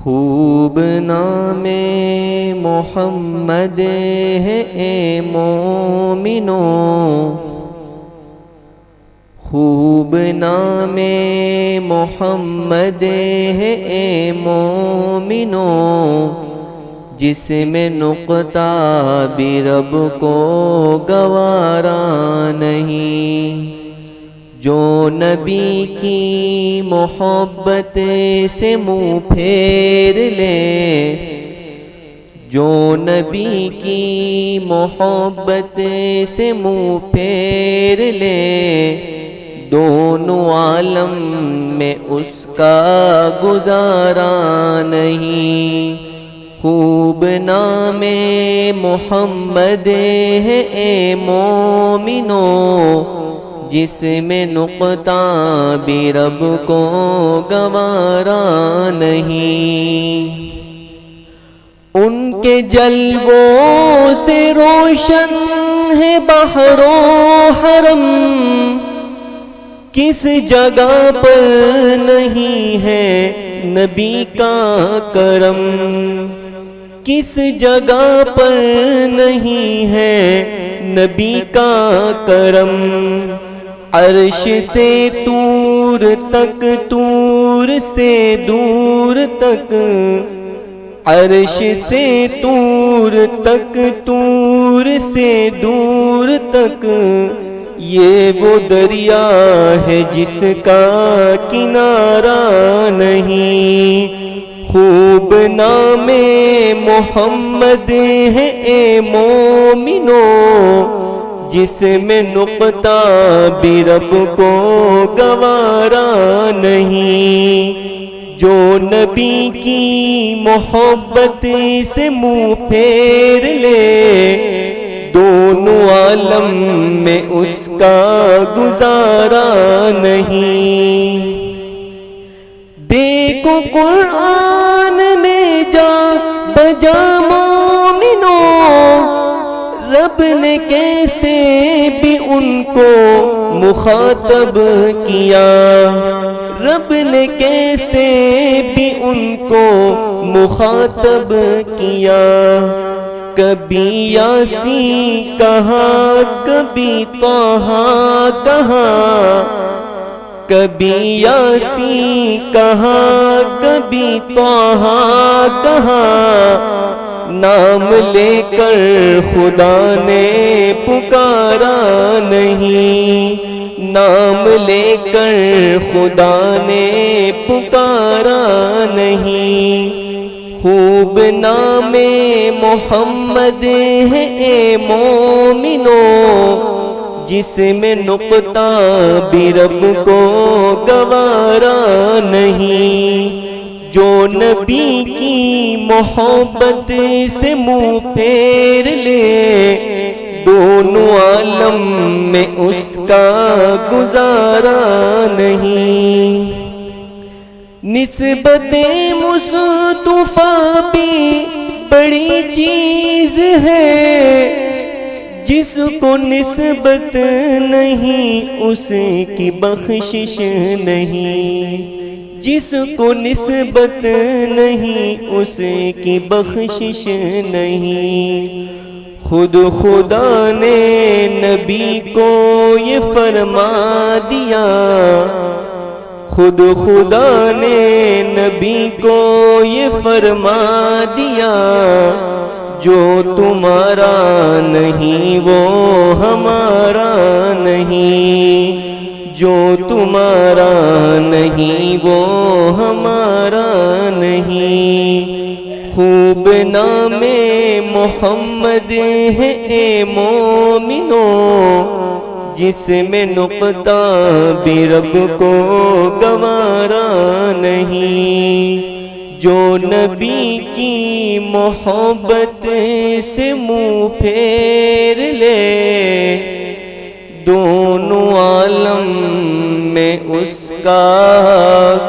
خوب نام محمد ہے اے مومنو، خوب نام محمد ہے اے مومنو، جس میں نقطہ بھی رب کو گوارا نہیں۔ جو نبی کی محبت سے منہ پھیر لے، جو نبی کی محبت سے منہ پھیر لے، دونوں عالم میں اس کا گزارا نہیں۔ خوب نام محمد ہے اے مومنو، جس میں نقطہ بھی رب کو گوارا نہیں۔ ان کے جلووں سے روشن ہے بحر و حرم، کس جگہ پر نہیں ہے نبی کا کرم، کس جگہ پر نہیں ہے نبی کا کرم۔ عرش سے طور تک، طور سے دور تک، عرش سے طور تک، طور سے دور تک، یہ وہ دریا ہے جس کا کنارہ نہیں۔ خوب نام محمد ہے اے مومنو، جس میں نقطہ بھی رب کو گوارا نہیں۔ جو نبی کی محبت سے منہ پھیر لے، دونوں عالم میں اس کا گزارا نہیں۔ دیکھو قرآن میں جا بجا مومنو، رب نے کیسے بھی ان کو مخاطب کیا، رب نے کیسے بھی ان کو مخاطب کیا۔ کبھی یاسین کہا، کبھی طٰہٰ کہا، کبھی یاسین کہا، کبھی طٰہٰ کہا، نام لے کر خدا نے پکارا نہیں، نام لے کر خدا نے پکارا نہیں۔ خوب نام محمد ہے اے مومنو، جس میں نقطہ بھی رب کو گوارا نہیں۔ جو نبی کی محبت سے منہ پھیر لے، دونوں عالم میں اس کا گزارا نہیں۔ نسبت مصطفیٰ بھی بڑی چیز ہے، جس کو نسبت نہیں اس کی بخشش نہیں، جس کو نسبت نہیں اس کی بخشش نہیں۔ خود خدا نے نبی کو یہ فرما دیا، خود خدا نے نبی کو یہ فرما دیا، جو تمہارا نہیں وہ ہمارا نہیں، جو تمہارا نہیں وہ ہمارا نہیں۔ خوب نام محمد ہے اے مومنو، جس میں نقطہ بھی رب کو گوارا نہیں۔ جو نبی کی محبت سے منہ پھیر لے، دونوں عالم میں اس کا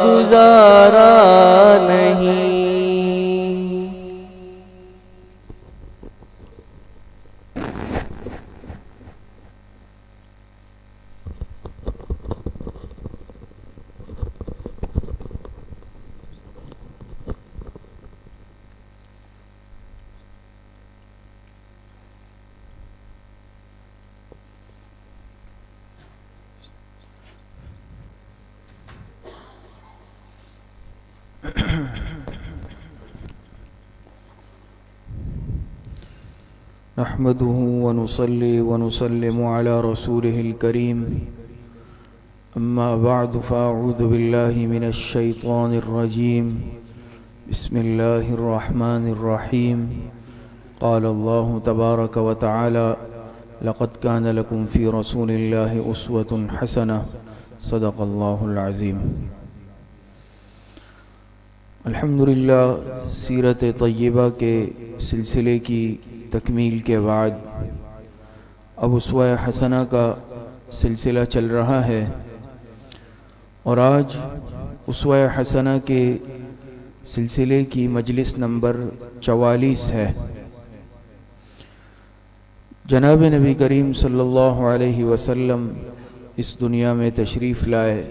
گزارا نہیں۔ نحمده ونصلي ونسلم على رسوله الكريم أما بعد فأعوذ بالله من الشيطان الرجيم بسم الله الرحمن الرحيم قال الله تبارك وتعالى لقد كان لكم في رسول الله أسوة حسنة صدق الله العظيم۔ الحمدللہ سیرت طیبہ کے سلسلے کی تکمیل کے بعد اب اسوہ حسنہ کا سلسلہ چل رہا ہے، اور آج اسوہ حسنہ کے سلسلے کی مجلس نمبر 44 ہے۔ جناب نبی کریم صلی اللہ علیہ وسلم اس دنیا میں تشریف لائے،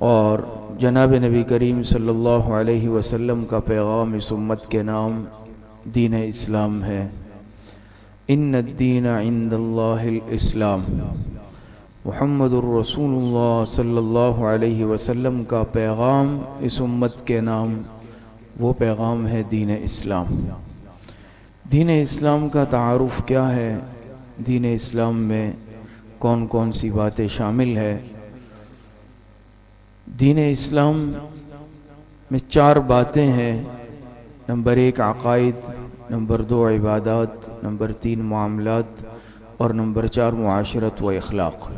اور جناب نبی کریم صلی اللہ علیہ وسلم کا پیغام اس امت کے نام دین اسلام ہے۔ ان الدین عند اللہ الاسلام۔ محمد الرسول اللہ صلی اللہ علیہ وسلم کا پیغام اس امت کے نام وہ پیغام ہے دین اسلام۔ دین اسلام کا تعارف کیا ہے؟ دین اسلام میں کون کون سی باتیں شامل ہے؟ دین اسلام میں 4 باتیں ہیں۔ نمبر 1 عقائد، نمبر 2 عبادات، نمبر 3 معاملات، اور نمبر 4 معاشرت و اخلاق۔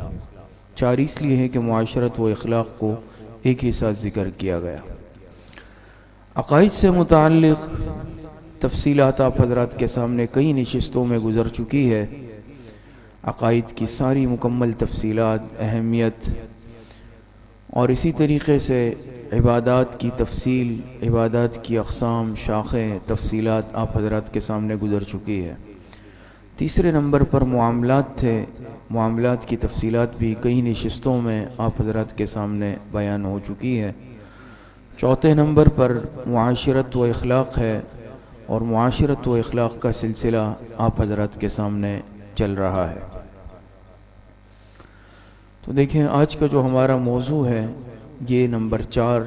4 اس لیے ہے کہ معاشرت و اخلاق کو ایک ہی ساتھ ذکر کیا گیا۔ عقائد سے متعلق تفصیلات آپ حضرات کے سامنے کئی نشستوں میں گزر چکی ہے۔ عقائد کی ساری مکمل تفصیلات، اہمیت، اور اسی طریقے سے عبادات کی تفصیل، عبادات کی اقسام، شاخیں، تفصیلات آپ حضرات کے سامنے گزر چکی ہے۔ تیسرے نمبر پر معاملات تھے۔ معاملات کی تفصیلات بھی کئی نشستوں میں آپ حضرات کے سامنے بیان ہو چکی ہے۔ چوتھے نمبر پر معاشرت و اخلاق ہے، اور معاشرت و اخلاق کا سلسلہ آپ حضرات کے سامنے چل رہا ہے۔ تو دیکھیں آج کا جو ہمارا موضوع ہے یہ نمبر 4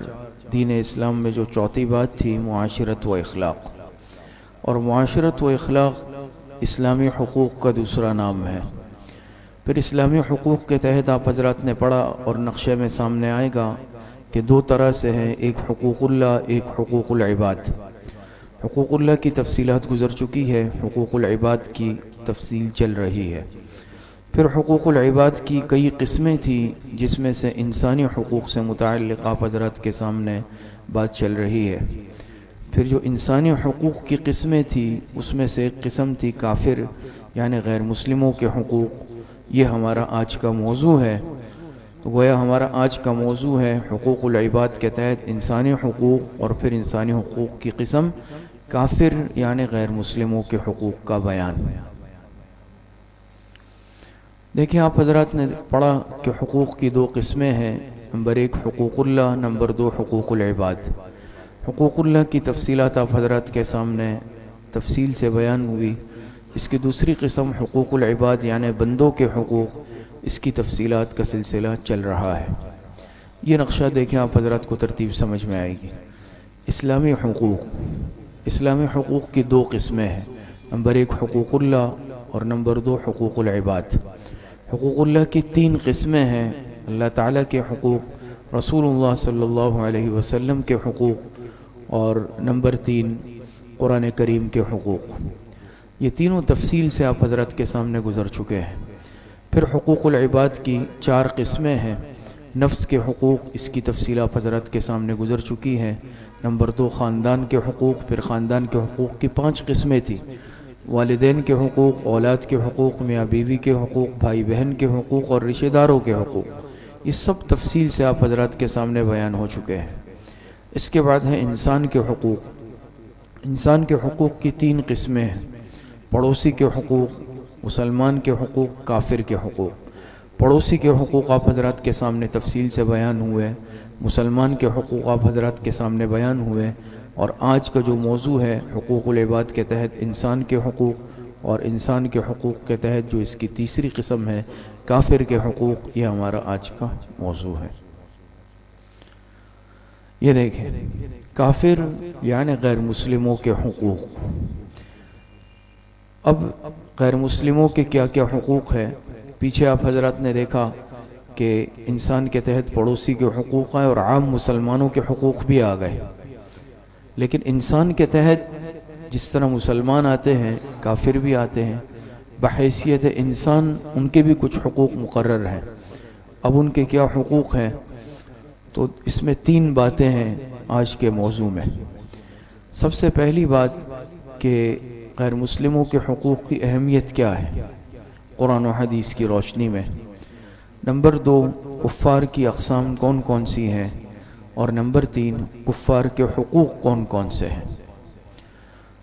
دین اسلام میں جو چوتھی بات تھی معاشرت و اخلاق، اور معاشرت و اخلاق اسلامی حقوق کا دوسرا نام ہے۔ پھر اسلامی حقوق کے تحت آپ حضرات نے پڑھا اور نقشے میں سامنے آئے گا کہ 2 طرح سے ہیں، ایک حقوق اللہ، ایک حقوق العباد۔ حقوق اللہ کی تفصیلات گزر چکی ہے، حقوق العباد کی تفصیل چل رہی ہے۔ پھر حقوق العباد کی کئی قسمیں تھیں، جس میں سے انسانی حقوق سے متعلق آپ حضرات کے سامنے بات چل رہی ہے۔ پھر جو انسانی حقوق کی قسمیں تھیں اس میں سے ایک قسم تھی کافر یعنی غیر مسلموں کے حقوق۔ یہ ہمارا آج کا موضوع ہے۔ تو گویا ہمارا آج کا موضوع ہے حقوق العباد کے تحت انسانی حقوق، اور پھر انسانی حقوق کی قسم کافر یعنی غیر مسلموں کے حقوق کا بیان۔ دیکھیں آپ حضرات نے پڑھا کہ حقوق کی 2 قسمیں ہیں، نمبر 1 حقوق اللہ، نمبر 2 حقوق العباد۔ حقوق اللہ کی تفصیلات آپ حضرات کے سامنے تفصیل سے بیان ہوئی۔ اس کی دوسری قسم حقوق العباد یعنی بندوں کے حقوق، اس کی تفصیلات کا سلسلہ چل رہا ہے۔ یہ نقشہ دیکھیں آپ حضرات کو ترتیب سمجھ میں آئے گی۔ اسلامی حقوق، اسلامی حقوق کی 2 قسمیں ہیں، نمبر 1 حقوق اللہ، اور نمبر 2 حقوق العباد۔ حقوق اللہ کی 3 قسمیں ہیں، اللہ تعالیٰ کے حقوق، رسول اللہ صلی اللہ علیہ وسلم کے حقوق، اور نمبر 3 قرآن کریم کے حقوق۔ یہ تینوں تفصیل سے آپ حضرات کے سامنے گزر چکے ہیں۔ پھر حقوق العباد کی 4 قسمیں ہیں۔ نفس کے حقوق، اس کی تفصیل آپ حضرات کے سامنے گزر چکی ہے۔ نمبر 2 خاندان کے حقوق، پھر خاندان کے حقوق کی 5 قسمیں تھیں، والدین کے حقوق، اولاد کے حقوق، میاں بیوی کے حقوق، بھائی بہن کے حقوق، اور رشتہ داروں کے حقوق۔ یہ سب تفصیل سے آپ حضرات کے سامنے بیان ہو چکے ہیں۔ اس کے بعد ہے انسان کے حقوق۔ انسان کے حقوق کی 3 قسمیں ہیں، پڑوسی کے حقوق، مسلمان کے حقوق، کافر کے حقوق۔ پڑوسی کے حقوق آپ حضرات کے سامنے تفصیل سے بیان ہوئے، مسلمان کے حقوق آپ حضرات کے سامنے بیان ہوئے، اور آج کا جو موضوع ہے حقوق العباد کے تحت انسان کے حقوق، اور انسان کے حقوق کے تحت جو اس کی تیسری قسم ہے کافر کے حقوق، یہ ہمارا آج کا موضوع ہے۔ یہ دیکھیں کافر یعنی غیر مسلموں کے حقوق. اب غیر مسلموں کے کیا کیا حقوق ہے؟ پیچھے آپ حضرات نے دیکھا کہ انسان کے تحت پڑوسی کے حقوق آئے اور عام مسلمانوں کے حقوق بھی آ گئے. لیکن انسان کے تحت جس طرح مسلمان آتے ہیں کافر بھی آتے ہیں. بحیثیت انسان ان کے بھی کچھ حقوق مقرر ہیں. اب ان کے کیا حقوق ہیں؟ تو اس میں 3 باتیں ہیں آج کے موضوع میں. سب سے پہلی بات کہ غیر مسلموں کے حقوق کی اہمیت کیا ہے قرآن و حدیث کی روشنی میں. نمبر 2 کفار کی اقسام کون کون سی ہیں، اور نمبر 3 کفار کے حقوق کون کون سے ہیں.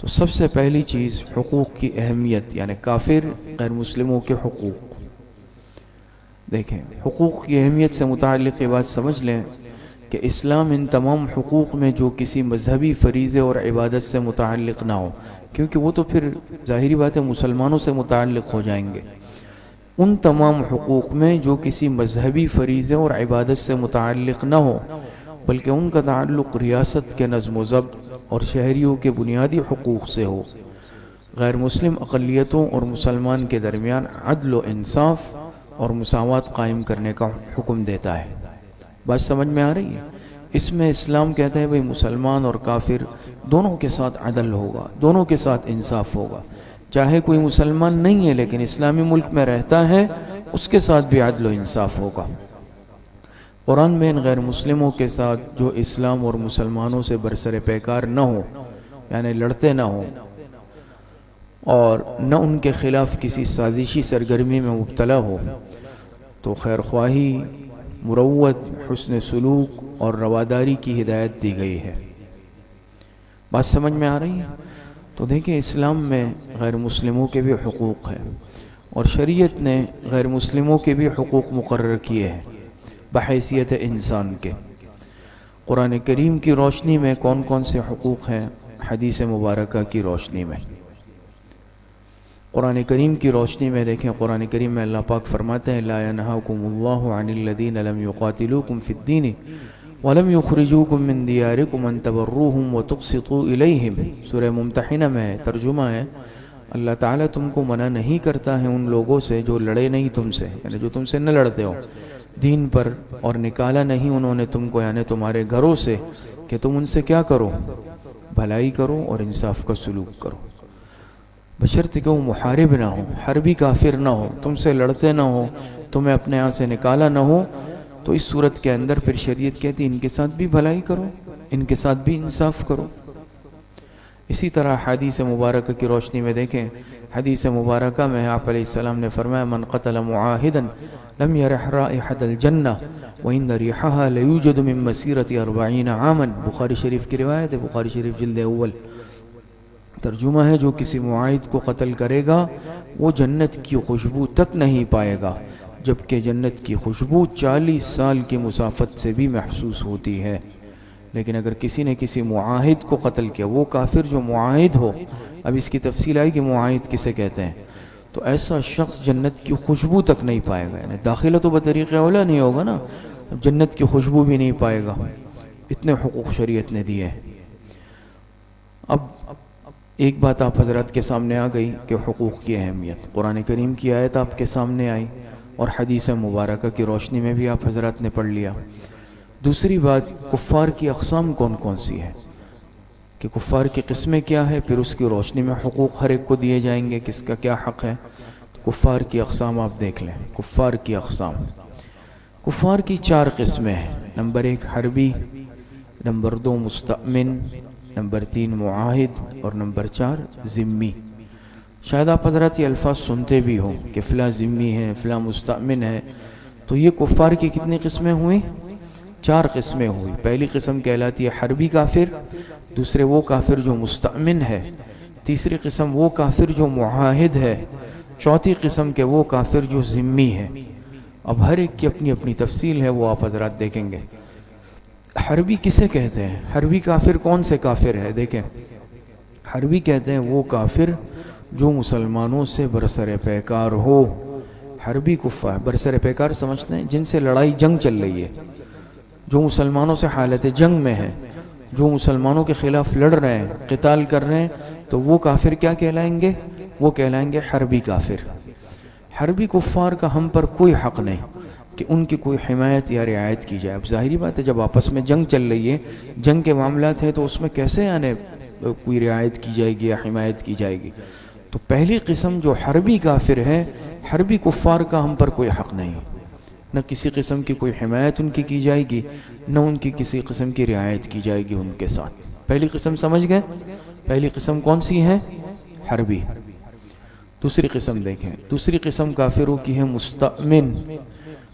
تو سب سے پہلی چیز حقوق کی اہمیت یعنی کافر غیر مسلموں کے حقوق. دیکھیں حقوق کی اہمیت سے متعلق یہ بات سمجھ لیں کہ اسلام ان تمام حقوق میں جو کسی مذہبی فریضے اور عبادت سے متعلق نہ ہو، کیونکہ وہ تو پھر ظاہری بات ہے مسلمانوں سے متعلق ہو جائیں گے، ان تمام حقوق میں جو کسی مذہبی فریضے اور عبادت سے متعلق نہ ہو بلکہ ان کا تعلق ریاست کے نظم و ضبط اور شہریوں کے بنیادی حقوق سے ہو، غیر مسلم اقلیتوں اور مسلمان کے درمیان عدل و انصاف اور مساوات قائم کرنے کا حکم دیتا ہے. بات سمجھ میں آ رہی ہے؟ اس میں اسلام کہتا ہے بھئی مسلمان اور کافر دونوں کے ساتھ عدل ہوگا، دونوں کے ساتھ انصاف ہوگا. چاہے کوئی مسلمان نہیں ہے لیکن اسلامی ملک میں رہتا ہے، اس کے ساتھ بھی عدل و انصاف ہوگا. قرآن میں ان غیر مسلموں کے ساتھ جو اسلام اور مسلمانوں سے برسر پیکار نہ ہو یعنی لڑتے نہ ہوں اور نہ ان کے خلاف کسی سازشی سرگرمی میں مبتلا ہو تو خیر خواہی، مروت، حسن سلوک اور رواداری کی ہدایت دی گئی ہے. بات سمجھ میں آ رہی ہے؟ تو دیکھیں اسلام میں غیر مسلموں کے بھی حقوق ہیں اور شریعت نے غیر مسلموں کے بھی حقوق مقرر کیے ہیں بحیثیت انسان کے. قرآن کریم کی روشنی میں کون کون سے حقوق ہیں؟ حدیث مبارکہ کی روشنی میں. قرآن کریم کی روشنی میں دیکھیں قرآن کریم میں اللہ پاک فرماتے ہیں لا ينهاكم الله عن الذين لم يقاتلوكم في الدين ولم يخرجوكم من دياركم ان تبروهم وتقسطوا اليهم. سورہ ممتحنہ میں ترجمہ ہے اللہ تعالیٰ تم کو منع نہیں کرتا ہے ان لوگوں سے جو لڑے نہیں تم سے، یعنی جو تم سے نہ لڑتے ہو دین پر، اور نکالا نہیں انہوں نے تم کو یعنی تمہارے گھروں سے کہ تم ان سے کیا کرو؟ بھلائی کرو اور انصاف کا سلوک کرو، بشرط کہ وہ محارب نہ ہو، حربی کافر نہ ہو، تم سے لڑتے نہ ہو، تمہیں اپنے ہاں سے نکالا نہ ہو. تو اس صورت کے اندر پھر شریعت کہتی ان کے ساتھ بھی بھلائی کرو، ان کے ساتھ بھی انصاف کرو. اسی طرح حدیث مبارکہ کی روشنی میں دیکھیں حدیث مبارکہ میں آپ علیہ السلام نے فرمایا من قتل معاہدا لم يرح رائحة الجنہ وإن ريحها ليوجد من مسيرة 40 عاما. بخاری شریف کی روایت ہے، بخاری شریف جلد اول. ترجمہ ہے جو کسی معاہد کو قتل کرے گا وہ جنت کی خوشبو تک نہیں پائے گا، جبکہ جنت کی خوشبو 40 سال کی مسافت سے بھی محسوس ہوتی ہے. لیکن اگر کسی نے کسی معاہد کو قتل کیا، وہ کافر جو معاہد ہو، اب اس کی تفصیل آئی کہ معاہد کسے کہتے ہیں، تو ایسا شخص جنت کی خوشبو تک نہیں پائے گا. یعنی داخلہ تو بطریق اولا نہیں ہوگا نا، جنت کی خوشبو بھی نہیں پائے گا. اتنے حقوق شریعت نے دیے. اب ایک بات آپ حضرات کے سامنے آ گئی کہ حقوق کی اہمیت، قرآن کریم کی آیت آپ کے سامنے آئی اور حدیث مبارکہ کی روشنی میں بھی آپ حضرات نے پڑھ لیا. دوسری بات کفار کی اقسام کون کون سی ہے کہ کفار کی قسمیں کیا ہے، پھر اس کی روشنی میں حقوق ہر ایک کو دیے جائیں گے، کس کا کیا حق ہے. کفار کی اقسام آپ دیکھ لیں. کفار کی اقسام، کفار کی 4 قسمیں ہیں. نمبر 1 حربی، نمبر 2 مستأمن، نمبر 3 معاہد اور نمبر 4 ذمی. شاید آپ حضرات یہ الفاظ سنتے بھی ہوں کہ فلاں ذمی ہے، فلاں مستأمن ہے. تو یہ کفار کی کتنی قسمیں ہوئیں؟ 4 قسمیں ہوئی. پہلی قسم کہلاتی ہے حربی کافر، دوسرے وہ کافر جو مستأمن ہے، تیسری قسم وہ کافر جو معاہد ہے، چوتھی قسم کے وہ کافر جو ذمی ہے. اب ہر ایک کی اپنی اپنی تفصیل ہے، وہ آپ حضرات دیکھیں گے. حربی کسے کہتے ہیں؟ حربی کافر کون سے کافر ہے؟ دیکھیں حربی کہتے ہیں وہ کافر جو مسلمانوں سے برسر پیکار ہو. حربی کفار برسر پیکار سمجھتے ہیں جن سے لڑائی جنگ چل رہی ہے. جو مسلمانوں سے حالت جنگ میں ہے، جو مسلمانوں کے خلاف لڑ رہے ہیں، قتال کر رہے ہیں، تو وہ کافر کیا کہلائیں گے؟ وہ کہلائیں گے حربی کافر۔ حربی کفار کا ہم پر کوئی حق نہیں کہ ان کی کوئی حمایت یا رعایت کی جائے۔ اب ظاہری بات ہے جب آپس میں جنگ چل رہی ہے، جنگ کے معاملات ہیں، تو اس میں کیسے یعنی کوئی رعایت کی جائے گی یا حمایت کی جائے گی؟ تو پہلی قسم جو حربی کافر ہے، حربی کفار کا ہم پر کوئی حق نہیں، نہ کسی قسم کی کوئی حمایت ان کی جائے گی، نہ ان کی کسی قسم کی رعایت کی جائے گی ان کے ساتھ۔ پہلی قسم سمجھ گئے؟ پہلی قسم کون سی ہے؟ حربی۔ دوسری قسم دیکھیں، دوسری قسم کافروں کی ہے مستأمن۔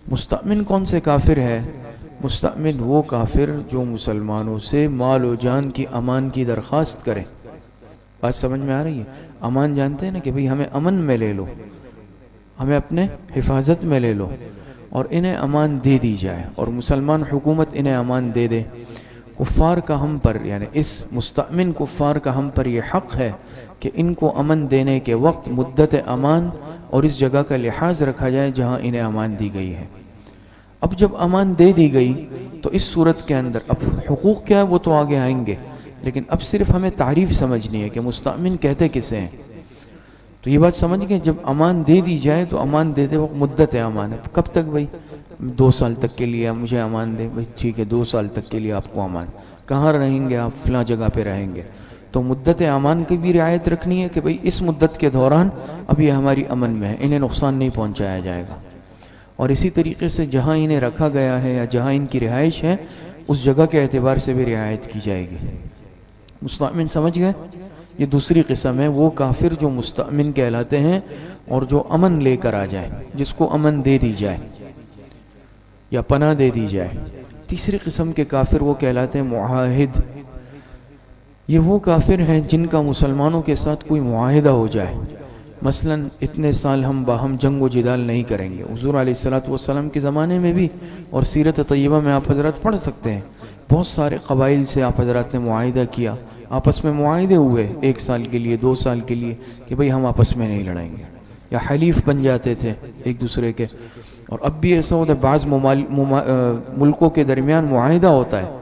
مستأمن کون سے کافر ہے؟ مستأمن وہ کافر جو مسلمانوں سے مال و جان کی امان کی درخواست کریں۔ بات سمجھ میں آ رہی ہے؟ امان جانتے ہیں نا کہ بھئی ہمیں امن میں لے لو، ہمیں اپنے حفاظت میں لے لو، اور انہیں امان دے دی جائے، اور مسلمان حکومت انہیں امان دے دے۔ کفار کا ہم پر، یعنی اس مستأمن کفار کا ہم پر یہ حق ہے کہ ان کو امن دینے کے وقت مدت امان اور اس جگہ کا لحاظ رکھا جائے جہاں انہیں امان دی گئی ہے۔ اب جب امان دے دی گئی تو اس صورت کے اندر اب حقوق کیا ہے وہ تو آگے آئیں گے، لیکن اب صرف ہمیں تعریف سمجھنی ہے کہ مستأمن کہتے کسے ہیں۔ تو یہ بات سمجھ گئے، جب امان دے دی جائے تو امان دیتے وقت مدت امان ہے، کب تک؟ بھائی 2 سال تک کے لیے مجھے امان دے۔ بھائی ٹھیک ہے، 2 سال تک کے لیے آپ کو امان، کہاں رہیں گے آپ؟ فلاں جگہ پہ رہیں گے۔ تو مدت امان کی بھی رعایت رکھنی ہے کہ بھئی اس مدت کے دوران اب یہ ہماری امن میں ہے، انہیں نقصان نہیں پہنچایا جائے گا۔ اور اسی طریقے سے جہاں انہیں رکھا گیا ہے یا جہاں ان کی رہائش ہے اس جگہ کے اعتبار سے بھی رعایت کی جائے گی۔ مستأمن سمجھ گئے؟ یہ دوسری قسم ہے، وہ کافر جو مستأمن کہلاتے ہیں اور جو امن لے کر آ جائے، جس کو امن دے دی جائے یا پناہ دے دی جائے۔ تیسری قسم کے کافر وہ کہلاتے ہیں معاہد۔ یہ وہ کافر ہیں جن کا مسلمانوں کے ساتھ کوئی معاہدہ ہو جائے، مثلا اتنے سال ہم باہم جنگ و جدال نہیں کریں گے۔ حضور علیہ السلام کے زمانے میں بھی اور سیرت طیبہ میں آپ حضرات پڑھ سکتے ہیں، بہت سارے قبائل سے آپ حضرات نے معاہدہ کیا، آپس میں معاہدے ہوئے 1 سال کے لیے، 2 سال کے لیے کہ بھئی ہم آپس میں نہیں لڑیں گے، یا حلیف بن جاتے تھے ایک دوسرے کے۔ اور اب بھی ایسا ہوتا ہے بعض ملکوں کے درمیان معاہدہ ہوتا ہے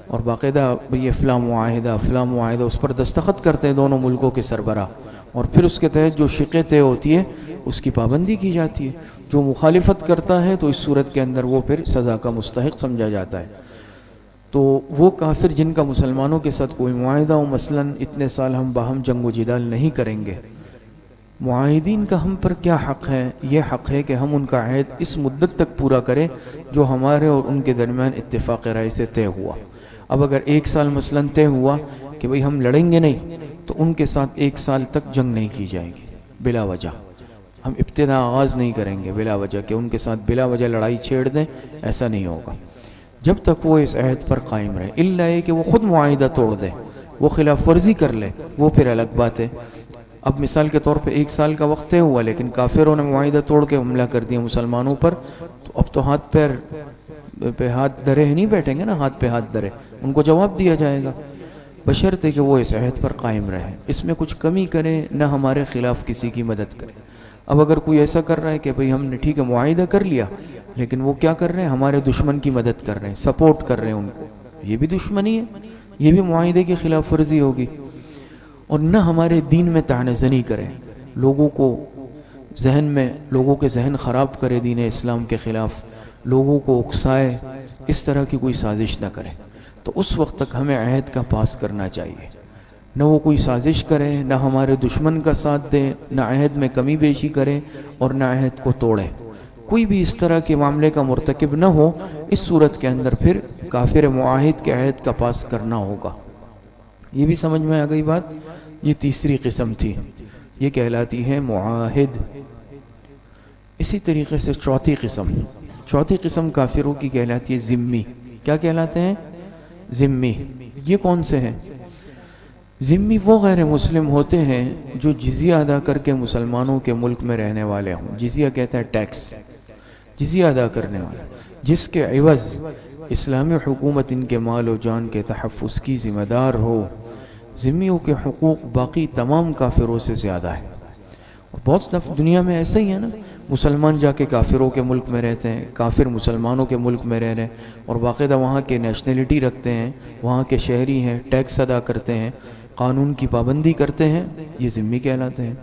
اور باقاعدہ یہ فلاں معاہدہ اس پر دستخط کرتے ہیں دونوں ملکوں کے سربراہ، اور پھر اس کے تحت جو شقیں طے ہوتی ہے اس کی پابندی کی جاتی ہے۔ جو مخالفت کرتا ہے تو اس صورت کے اندر وہ پھر سزا کا مستحق سمجھا جاتا ہے۔ تو وہ کافر جن کا مسلمانوں کے ساتھ کوئی معاہدہ ہو، مثلا اتنے سال ہم باہم جنگ و جدال نہیں کریں گے، معاہدین کا ہم پر کیا حق ہے؟ یہ حق ہے کہ ہم ان کا عہد اس مدت تک پورا کریں جو ہمارے اور ان کے درمیان اتفاق رائے سے طے ہوا۔ اب اگر 1 سال مثلا طے ہوا کہ بھئی ہم لڑیں گے نہیں، تو ان کے ساتھ 1 سال تک جنگ نہیں کی جائے گی بلا وجہ، ہم ابتدا آغاز نہیں کریں گے بلا وجہ کہ ان کے ساتھ بلا وجہ لڑائی چھیڑ دیں، ایسا نہیں ہوگا جب تک وہ اس عہد پر قائم رہے، الا یہ کہ وہ خود معاہدہ توڑ دے، وہ خلاف ورزی کر لے، وہ پھر الگ بات ہے۔ اب مثال کے طور پہ 1 سال کا وقت طے ہوا لیکن کافروں نے معاہدہ توڑ کے حملہ کر دیا مسلمانوں پر، تو اب تو ہاتھ پیر پہ ہاتھ دھرے نہیں بیٹھیں گے نا، ہاتھ پہ ہاتھ دھرے، ان کو جواب دیا جائے گا، بشرطے کہ وہ اس عہد پر قائم رہے، اس میں کچھ کمی کرے نہ ہمارے خلاف کسی کی مدد کرے۔ اب اگر کوئی ایسا کر رہا ہے کہ بھئی ہم نے ٹھیک ہے معاہدہ کر لیا، لیکن وہ کیا کر رہے ہیں؟ ہمارے دشمن کی مدد کر رہے ہیں، سپورٹ کر رہے ہیں ان کو، یہ بھی دشمنی ہے، یہ بھی معاہدے کی خلاف ورزی ہوگی۔ اور نہ ہمارے دین میں طعنہ زنی کرے، لوگوں کے ذہن خراب کرے دین اسلام کے خلاف، لوگوں کو اکسائے، اس طرح کی کوئی سازش نہ کرے، تو اس وقت تک ہمیں عہد کا پاس کرنا چاہیے۔ نہ وہ کوئی سازش کرے، نہ ہمارے دشمن کا ساتھ دے، نہ عہد میں کمی بیشی کرے اور نہ عہد کو توڑے، کوئی بھی اس طرح کے معاملے کا مرتکب نہ ہو۔ اس صورت کے اندر پھر کافر معاہد کے عہد کا پاس کرنا ہوگا۔ یہ بھی سمجھ میں آ گئی بات؟ یہ تیسری قسم تھی، یہ کہلاتی ہے معاہد۔ اسی طریقے سے چوتھی قسم کافروں کی کہلاتی ہے ذمی۔ کیا کہلاتے ہیں؟ ذمی۔ یہ کون سے ہیں؟ ذمی وہ غیر مسلم ہوتے ہیں جو جزیہ ادا کر کے مسلمانوں کے ملک میں رہنے والے ہوں۔ جزیہ کہتا ہے ٹیکس، جزیہ ادا کرنے والے، جس کے عوض اسلامی حکومت ان کے مال و جان کے تحفظ کی ذمہ دار ہو۔ ذمیوں کے حقوق باقی تمام کافروں سے زیادہ ہے، بہت دفعہ دنیا میں ایسا ہی ہے نا، مسلمان جا کے کافروں کے ملک میں رہتے ہیں، کافر مسلمانوں کے ملک میں رہ رہے ہیں، اور باقاعدہ وہاں کے نیشنلٹی رکھتے ہیں، وہاں کے شہری ہیں، ٹیکس ادا کرتے ہیں، قانون کی پابندی کرتے ہیں، یہ ذمہ کہلاتے ہیں۔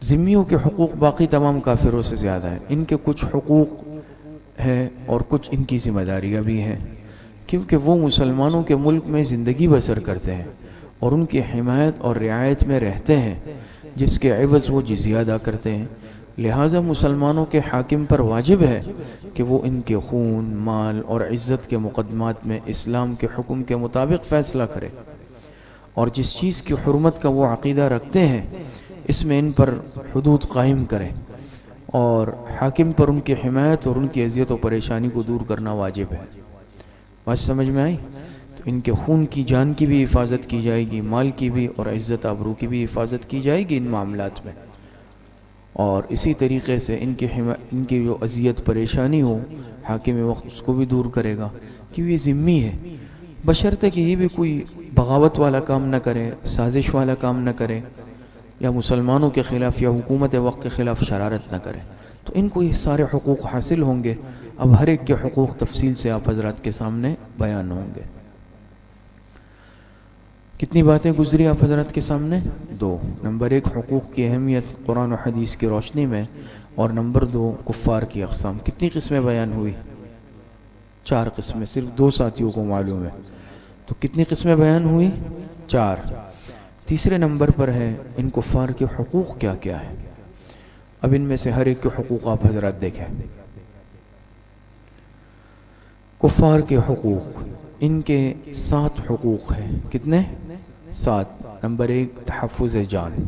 ذمیوں کے حقوق باقی تمام کافروں سے زیادہ ہیں، ان کے کچھ حقوق ہیں اور کچھ ان کی ذمہ داریاں بھی ہیں، کیونکہ وہ مسلمانوں کے ملک میں زندگی بسر کرتے ہیں اور ان کی حمایت اور رعایت میں رہتے ہیں، جس کے عوض وہ جزیہ ادا کرتے ہیں۔ لہٰذا مسلمانوں کے حاکم پر واجب ہے کہ وہ ان کے خون، مال اور عزت کے مقدمات میں اسلام کے حکم کے مطابق فیصلہ کرے، اور جس چیز کی حرمت کا وہ عقیدہ رکھتے ہیں اس میں ان پر حدود قائم کرے، اور حاکم پر ان کی حمایت اور ان کی اذیت و پریشانی کو دور کرنا واجب ہے۔ بات سمجھ میں آئی؟ تو ان کے خون کی، جان کی بھی حفاظت کی جائے گی، مال کی بھی، اور عزت آبرو کی بھی حفاظت کی جائے گی ان معاملات میں، اور اسی طریقے سے ان کی جو اذیت پریشانی ہو حاکم وقت اس کو بھی دور کرے گا، کہ یہ ذمی ہے، بشرطے کہ یہ بھی کوئی بغاوت والا کام نہ کرے، سازش والا کام نہ کرے، یا مسلمانوں کے خلاف یا حکومت وقت کے خلاف شرارت نہ کرے، تو ان کو یہ سارے حقوق حاصل ہوں گے۔ اب ہر ایک کے حقوق تفصیل سے آپ حضرات کے سامنے بیان ہوں گے۔ کتنی باتیں گزری آپ حضرات کے سامنے؟ 2۔ نمبر 1 حقوق کی اہمیت قرآن و حدیث کی روشنی میں، اور نمبر 2 کفار کی اقسام۔ کتنی قسمیں بیان ہوئی؟ 4 قسمیں، صرف 2 ساتھیوں کو معلوم ہے، تو کتنی قسمیں بیان ہوئی؟ 4۔ تیسرے نمبر پر ہے ان کفار کے حقوق کیا کیا ہے۔ اب ان میں سے ہر ایک کے حقوق آپ حضرات دیکھیں۔ کفار کے حقوق، ان کے 7 حقوق ہیں۔ کتنے؟ 7۔ نمبر 1 تحفظ جان،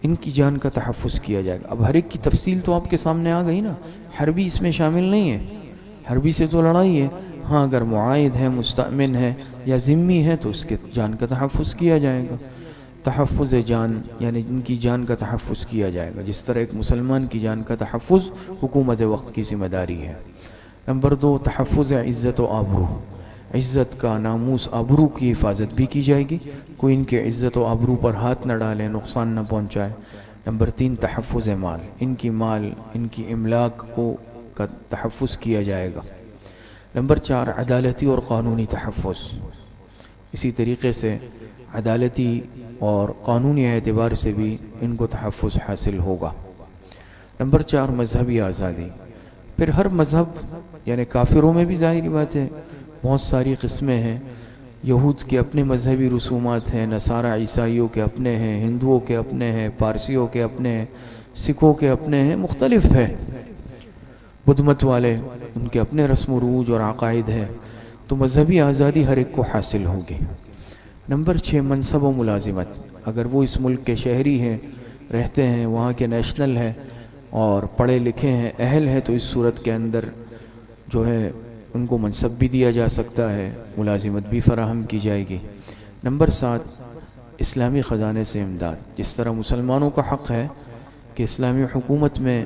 ان کی جان کا تحفظ کیا جائے گا۔ اب ہر ایک کی تفصیل تو آپ کے سامنے آ گئی نا، حربی اس میں شامل نہیں ہے، حربی سے تو لڑائی ہے، ہاں اگر معاہد ہے، مستأمن ہے یا ذمی ہے تو اس کے جان کا تحفظ کیا جائے گا۔ تحفظ جان یعنی ان کی جان کا تحفظ کیا جائے گا، جس طرح ایک مسلمان کی جان کا تحفظ حکومت وقت کی ذمہ داری ہے۔ نمبر 2 تحفظ عزت و آبرو، عزت کا، ناموس، آبرو کی حفاظت بھی کی جائے گی، کوئی ان کے عزت و آبرو پر ہاتھ نہ ڈالے، نقصان نہ پہنچائے۔ نمبر 3 تحفظ مال، ان کی مال، ان کی املاک کو کا تحفظ کیا جائے گا۔ نمبر 4 عدالتی اور قانونی تحفظ، اسی طریقے سے عدالتی اور قانونی اعتبار سے بھی ان کو تحفظ حاصل ہوگا۔ نمبر 4 مذہبی آزادی، پھر ہر مذہب یعنی کافروں میں بھی ظاہری بات ہے بہت ساری قسمیں ہیں، یہود کے اپنے مذہبی رسومات ہیں، نصارہ عیسائیوں کے اپنے ہیں، ہندوؤں کے اپنے ہیں، پارسیوں کے اپنے ہیں، سکھوں کے اپنے ہیں، مختلف ہے، بدھ مت والے ان کے اپنے رسم و روج اور عقائد ہے، تو مذہبی آزادی ہر ایک کو حاصل ہوگی۔ نمبر 6 منصب و ملازمت، اگر وہ اس ملک کے شہری ہیں، رہتے ہیں، وہاں کے نیشنل ہیں اور پڑھے لکھے ہیں، اہل ہیں، تو اس صورت کے اندر جو ہے ان کو منصب بھی دیا جا سکتا ہے، ملازمت بھی فراہم کی جائے گی۔ نمبر 7 اسلامی خزانے سے امداد، جس طرح مسلمانوں کا حق ہے کہ اسلامی حکومت میں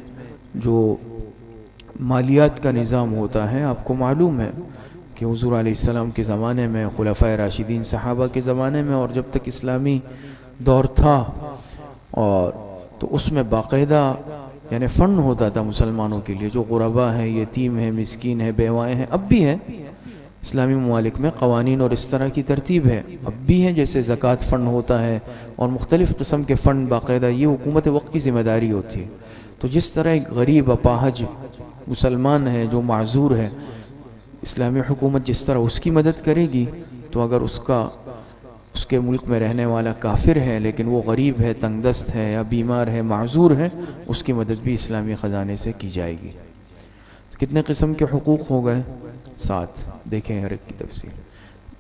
جو مالیات کا نظام ہوتا ہے، آپ کو معلوم ہے کہ حضور علیہ السلام کے زمانے میں، خلفائے راشدین صحابہ کے زمانے میں، اور جب تک اسلامی دور تھا، اور تو اس میں باقاعدہ یعنی فنڈ ہوتا تھا مسلمانوں کے لیے، جو غربا ہیں، یتیم ہیں، مسکین ہیں، بیوائیں ہیں، اب بھی ہیں اسلامی ممالک میں قوانین اور اس طرح کی ترتیب ہے، اب بھی ہیں، جیسے زکوٰۃ فنڈ ہوتا ہے اور مختلف قسم کے فنڈ باقاعدہ یہ حکومت وقت کی ذمہ داری ہوتی ہے۔ تو جس طرح ایک غریب اپاہج مسلمان ہے جو معذور ہے، اسلامی حکومت جس طرح اس کی مدد کرے گی، تو اگر اس کے ملک میں رہنے والا کافر ہے لیکن وہ غریب ہے، تنگ دست ہے یا بیمار ہے، معذور ہے، اس کی مدد بھی اسلامی خزانے سے کی جائے گی۔ کتنے قسم کے حقوق ہو گئے؟ 7۔ دیکھیں ہر ایک کی تفصیل۔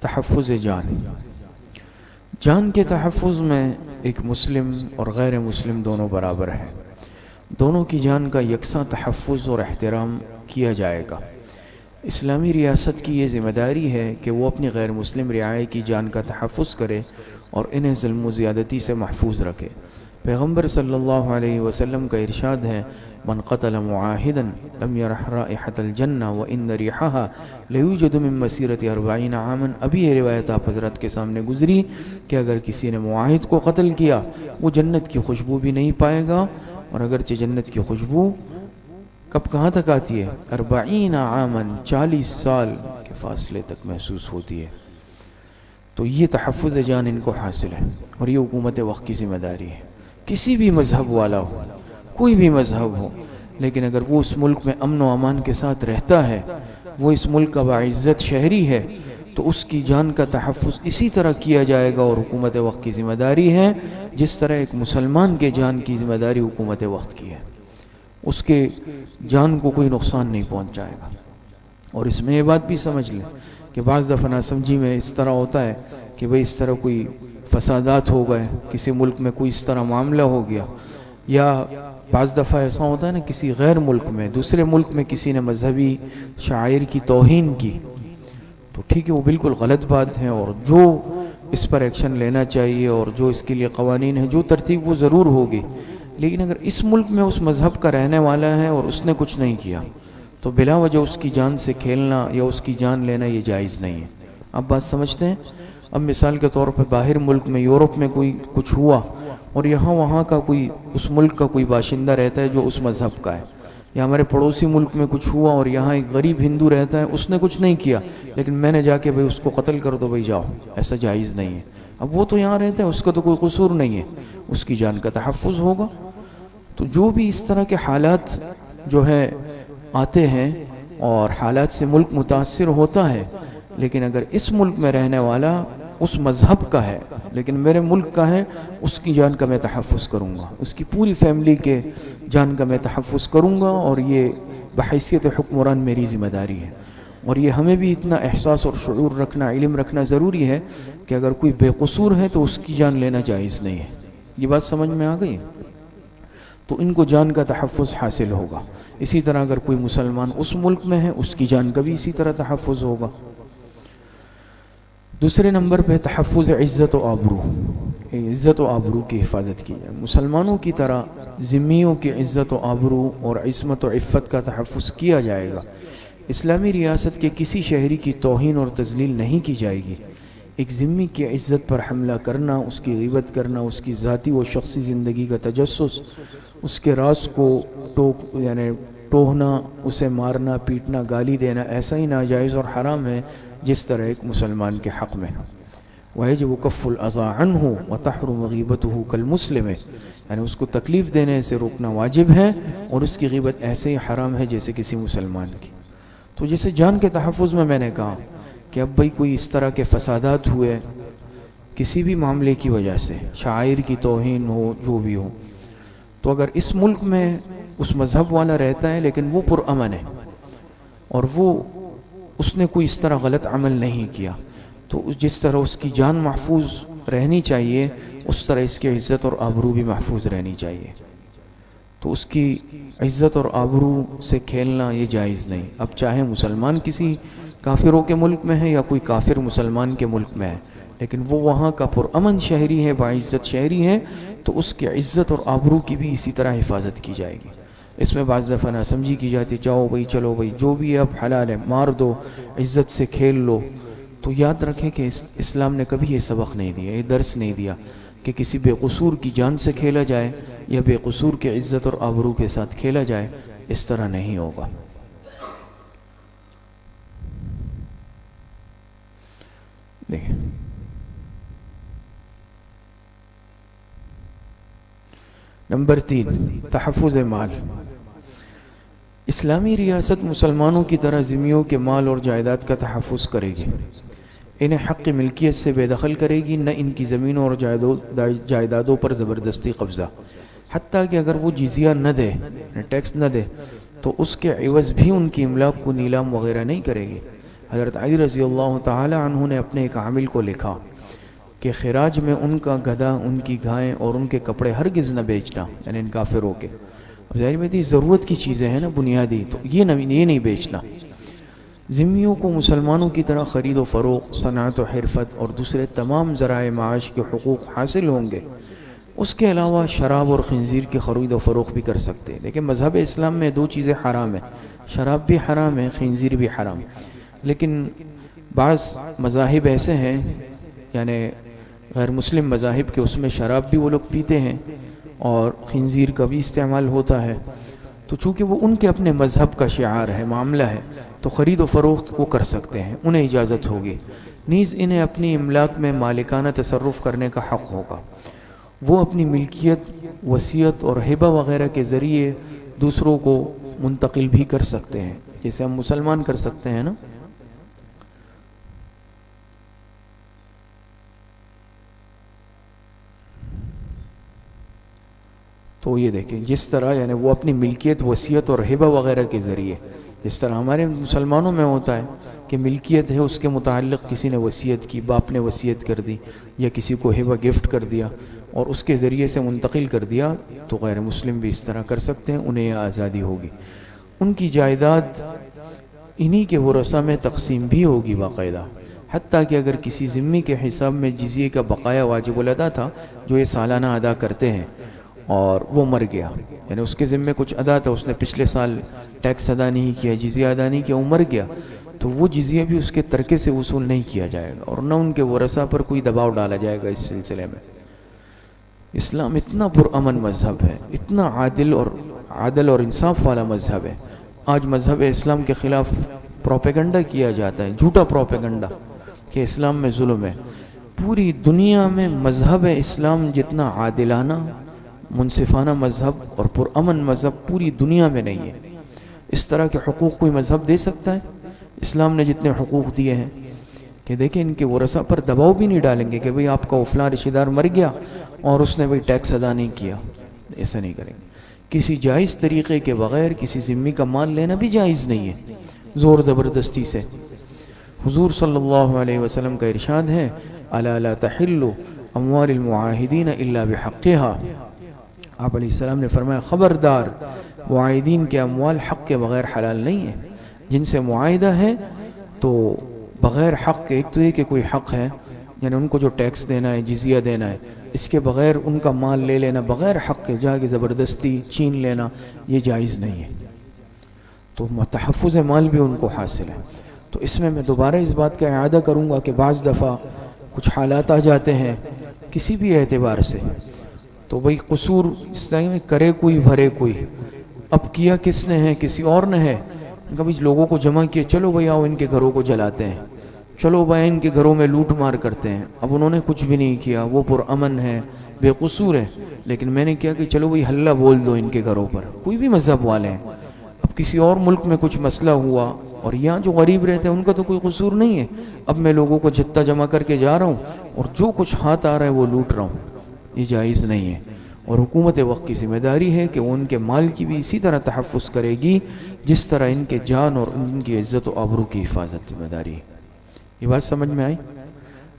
تحفظ جان، جان کے تحفظ میں ایک مسلم اور غیر مسلم دونوں برابر ہیں، دونوں کی جان کا یکساں تحفظ اور احترام کیا جائے گا۔ اسلامی ریاست کی یہ ذمہ داری ہے کہ وہ اپنی غیر مسلم رعایا کی جان کا تحفظ کرے اور انہیں ظلم و زیادتی سے محفوظ رکھے۔ پیغمبر صلی اللہ علیہ وسلم کا ارشاد ہے، من قتل معاہدا لم یرح رائحۃ الجنہ وان ریحھا لیوجد من مسیرۃ 40 عاما. ابھی یہ روایت آپ حضرات کے سامنے گزری کہ اگر کسی نے معاہد کو قتل کیا وہ جنت کی خوشبو بھی نہیں پائے گا، اور اگرچہ جنت کی خوشبو کب کہاں تک آتی ہے؟ 40 عاما، 40 سال کے فاصلے تک محسوس ہوتی ہے. تو یہ تحفظ جان ان کو حاصل ہے، اور یہ حکومت وقت کی ذمہ داری ہے. کسی بھی مذہب والا ہو، کوئی بھی مذہب ہو، لیکن اگر وہ اس ملک میں امن و امان کے ساتھ رہتا ہے، وہ اس ملک کا باعزت شہری ہے، تو اس کی جان کا تحفظ اسی طرح کیا جائے گا، اور حکومت وقت کی ذمہ داری ہے جس طرح ایک مسلمان کے جان کی ذمہ داری حکومت وقت کی ہے. اس کے جان کو کوئی نقصان نہیں پہنچائے گا. اور اس میں یہ بات بھی سمجھ لیں کہ بعض دفعہ ناسمجھی میں اس طرح ہوتا ہے کہ بھئی اس طرح کوئی فسادات ہو گئے، کسی ملک میں کوئی اس طرح معاملہ ہو گیا، یا بعض دفعہ ایسا ہوتا ہے نا کسی غیر ملک میں، دوسرے ملک میں کسی نے مذہبی شعائر کی توہین کی، تو ٹھیک ہے وہ بالکل غلط بات ہے، اور جو اس پر ایکشن لینا چاہیے اور جو اس کے لیے قوانین ہیں، جو ترتیب وہ ضرور ہوگی. لیکن اگر اس ملک میں اس مذہب کا رہنے والا ہے اور اس نے کچھ نہیں کیا تو بلا وجہ اس کی جان سے کھیلنا یا اس کی جان لینا یہ جائز نہیں ہے. اب بات سمجھتے ہیں؟ اب مثال کے طور پہ باہر ملک میں، یورپ میں کوئی کچھ ہوا اور یہاں وہاں کا کوئی اس ملک کا کوئی باشندہ رہتا ہے جو اس مذہب کا ہے، یا ہمارے پڑوسی ملک میں کچھ ہوا اور یہاں ایک غریب ہندو رہتا ہے، اس نے کچھ نہیں کیا لیکن میں نے جا کے بھئی اس کو قتل کر دو، بھئی جاؤ، ایسا جائز نہیں ہے. اب وہ تو یہاں رہتا ہے، اس کا تو کوئی قصور نہیں ہے، اس کی جان کا تحفظ ہوگا. تو جو بھی اس طرح کے حالات جو ہے آتے ہیں اور حالات سے ملک متاثر ہوتا ہے، لیکن اگر اس ملک میں رہنے والا اس مذہب کا ہے لیکن میرے ملک کا ہے، اس کی جان کا میں تحفظ کروں گا، اس کی پوری فیملی کے جان کا میں تحفظ کروں گا، اور یہ بحیثیت حکمران میری ذمہ داری ہے. اور یہ ہمیں بھی اتنا احساس اور شعور رکھنا، علم رکھنا ضروری ہے کہ اگر کوئی بے قصور ہے تو اس کی جان لینا جائز نہیں ہے. یہ بات سمجھ میں آ گئی؟ تو ان کو جان کا تحفظ حاصل ہوگا. اسی طرح اگر کوئی مسلمان اس ملک میں ہے، اس کی جان کا بھی اسی طرح تحفظ ہوگا. دوسرے نمبر پہ تحفظ عزت و آبرو، عزت و آبرو کی حفاظت کی جائے. مسلمانوں کی طرح ذمیوں کی عزت و آبرو اور عصمت و عفت کا تحفظ کیا جائے گا. اسلامی ریاست کے کسی شہری کی توہین اور تذلیل نہیں کی جائے گی. ایک ذمی کی عزت پر حملہ کرنا، اس کی غیبت کرنا، اس کی ذاتی و شخصی زندگی کا تجسس، اس کے راز کو ٹوہنا، اسے مارنا، پیٹنا، گالی دینا ایسا ہی ناجائز اور حرام ہے جس طرح ایک مسلمان کے حق میں. وَيَجِبُ كَفُّ الْأَذَىٰ عَنْهُ وَتَحْرُمُ غِيبَتُهُ كَالْمُسْلِمِ، یعنی اس کو تکلیف دینے سے روکنا واجب ہے، اور اس کی غیبت ایسے ہی حرام ہے جیسے کسی مسلمان کی. تو جیسے جان کے تحفظ میں نے کہا کہ اب بھئی کوئی اس طرح کے فسادات ہوئے کسی بھی معاملے کی وجہ سے، شاعر کی توہین ہو، جو بھی ہو، تو اگر اس ملک میں اس مذہب والا رہتا ہے لیکن وہ پرامن ہے اور وہ اس نے کوئی اس طرح غلط عمل نہیں کیا، تو جس طرح اس کی جان محفوظ رہنی چاہیے اس طرح اس کی عزت اور آبرو بھی محفوظ رہنی چاہیے. تو اس کی عزت اور آبرو سے کھیلنا یہ جائز نہیں. اب چاہے مسلمان کسی کافروں کے ملک میں ہے یا کوئی کافر مسلمان کے ملک میں ہے، لیکن وہ وہاں کا پرامن شہری ہے، باعزت شہری ہے، تو اس کی عزت اور آبرو کی بھی اسی طرح حفاظت کی جائے گی. اس میں بعض دفعہ ناسمجھی کی جاتی، جاؤ بھئی، چلو بھئی، جو بھی اب حلال ہے مار دو، عزت سے کھیل لو. تو یاد رکھیں کہ اسلام نے کبھی یہ سبق نہیں دیا، یہ درس نہیں دیا کہ کسی بے قصور کی جان سے کھیلا جائے یا بے قصور کے عزت اور آبرو کے ساتھ کھیلا جائے. اس طرح نہیں ہوگا. دیکھیں نمبر 3، تحفظ مال. اسلامی ریاست مسلمانوں کی طرح ذمیوں کے مال اور جائیداد کا تحفظ کرے گی. انہیں حق ملکیت سے بے دخل کرے گی، نہ ان کی زمینوں اور جائیدادوں پر زبردستی قبضہ. حتیٰ کہ اگر وہ جزیہ نہ دے، ٹیکس نہ دے، تو اس کے عوض بھی ان کی املاک کو نیلام وغیرہ نہیں کرے گی. حضرت علی رضی اللہ تعالی عنہ نے اپنے ایک عامل کو لکھا کہ خراج میں ان کا گدھا، ان کی گائیں اور ان کے کپڑے ہرگز نہ بیچنا، یعنی ان کافروں کے. اب ظاہر بات ہے ضرورت کی چیزیں ہیں نا بنیادی، تو یہ نہیں بیچنا. ذمیوں کو مسلمانوں کی طرح خرید و فروخت، صنعت و حرفت اور دوسرے تمام ذرائع معاش کے حقوق حاصل ہوں گے. اس کے علاوہ شراب اور خنزیر کی خرید و فروخت بھی کر سکتے ہیں. لیکن مذہب اسلام میں دو چیزیں حرام ہیں، شراب بھی حرام ہے، خنزیر بھی حرام. لیکن بعض مذاہب ایسے ہیں، یعنی غیر مسلم مذاہب کے، اس میں شراب بھی وہ لوگ پیتے ہیں اور خنزیر کا بھی استعمال ہوتا ہے. تو چونکہ وہ ان کے اپنے مذہب کا شعار ہے، معاملہ ہے، تو خرید و فروخت وہ کر سکتے ہیں، انہیں اجازت ہوگی. نیز انہیں اپنی املاک میں مالکانہ تصرف کرنے کا حق ہوگا. وہ اپنی ملکیت، وصیت اور ہبہ وغیرہ کے ذریعے دوسروں کو منتقل بھی کر سکتے ہیں، جیسے ہم مسلمان کر سکتے ہیں نا. تو یہ دیکھیں جس طرح یعنی وہ اپنی ملکیت، وصیت اور ہبہ وغیرہ کے ذریعے، جس طرح ہمارے مسلمانوں میں ہوتا ہے کہ ملکیت ہے، اس کے متعلق کسی نے وصیت کی، باپ نے وصیت کر دی یا کسی کو ہبہ گفٹ کر دیا اور اس کے ذریعے سے منتقل کر دیا، تو غیر مسلم بھی اس طرح کر سکتے ہیں، انہیں آزادی ہوگی. ان کی جائیداد انہی کے ورثاء میں تقسیم بھی ہوگی باقاعدہ، حتیٰ کہ اگر کسی ذمی کے حساب میں جزیے کا بقایا واجب الادا تھا جو یہ سالانہ ادا کرتے ہیں اور وہ مر گیا، یعنی اس کے ذمے کچھ ادا تھا، اس نے پچھلے سال ٹیکس ادا نہیں کیا، جزیہ ادا نہیں کیا، وہ مر گیا، تو وہ جزیہ بھی اس کے ترکے سے وصول نہیں کیا جائے گا اور نہ ان کے ورثاء پر کوئی دباؤ ڈالا جائے گا اس سلسلے میں. اسلام اتنا پرامن مذہب ہے، اتنا عادل اور انصاف والا مذہب ہے. آج مذہب اسلام کے خلاف پروپیگنڈا کیا جاتا ہے، جھوٹا پروپیگنڈا کہ اسلام میں ظلم ہے. پوری دنیا میں مذہب اسلام جتنا عادلانہ، منصفانہ مذہب اور پرامن مذہب پوری دنیا میں نہیں ہے. اس طرح کے حقوق کوئی مذہب دے سکتا ہے؟ اسلام نے جتنے حقوق دیے ہیں کہ دیکھیں ان کے ورثاء پر دباؤ بھی نہیں ڈالیں گے کہ بھئی آپ کا فلاں رشتہ دار مر گیا اور اس نے بھئی ٹیکس ادا نہیں کیا، ایسا نہیں کریں گے. کسی جائز طریقے کے بغیر کسی ذمہ کا مال لینا بھی جائز نہیں ہے زور زبردستی سے. حضور صلی اللہ علیہ وسلم کا ارشاد ہے الا لا تحل اموال المعاہدین الا بحقها. آپ علیہ السلام نے فرمایا خبردار، معاہدین کے اموال حق کے بغیر حلال نہیں ہے. جن سے معاہدہ ہے تو بغیر حق کے، ایک تو یہ کہ کوئی حق ہے یعنی ان کو جو ٹیکس دینا ہے، جزیہ دینا ہے، اس کے بغیر ان کا مال لے لینا بغیر حق کے، جا کے زبردستی چھین لینا، یہ جائز نہیں ہے. تو تحفظ مال بھی ان کو حاصل ہے. تو اس میں دوبارہ اس بات کا اعادہ کروں گا کہ بعض دفعہ کچھ حالات آ جاتے ہیں کسی بھی اعتبار سے، تو بھئی قصور اس طرح میں کرے کوئی بھرے کوئی. اب کیا کس نے ہے؟ کسی اور نے ہے. کبھی لوگوں کو جمع کیا، چلو بھئی آؤ ان کے گھروں کو جلاتے ہیں، چلو بھائی ان کے گھروں میں لوٹ مار کرتے ہیں. اب انہوں نے کچھ بھی نہیں کیا، وہ پرامن ہے، بے قصور ہے، لیکن میں نے کیا کہ چلو بھئی حلہ بول دو ان کے گھروں پر، کوئی بھی مذہب والے ہیں. اب کسی اور ملک میں کچھ مسئلہ ہوا اور یہاں جو غریب رہتے ہیں ان کا تو کوئی قصور نہیں ہے، اب میں لوگوں کو جتھا جمع کر کے جا رہا ہوں اور جو کچھ ہاتھ آ رہا ہے وہ لوٹ رہا ہوں، یہ جائز نہیں ہے. اور حکومت وقت کی ذمہ داری ہے کہ وہ ان کے مال کی بھی اسی طرح تحفظ کرے گی جس طرح ان کے جان اور ان کی عزت و آبرو کی حفاظت ذمہ داری ہے. یہ بات سمجھ میں آئی؟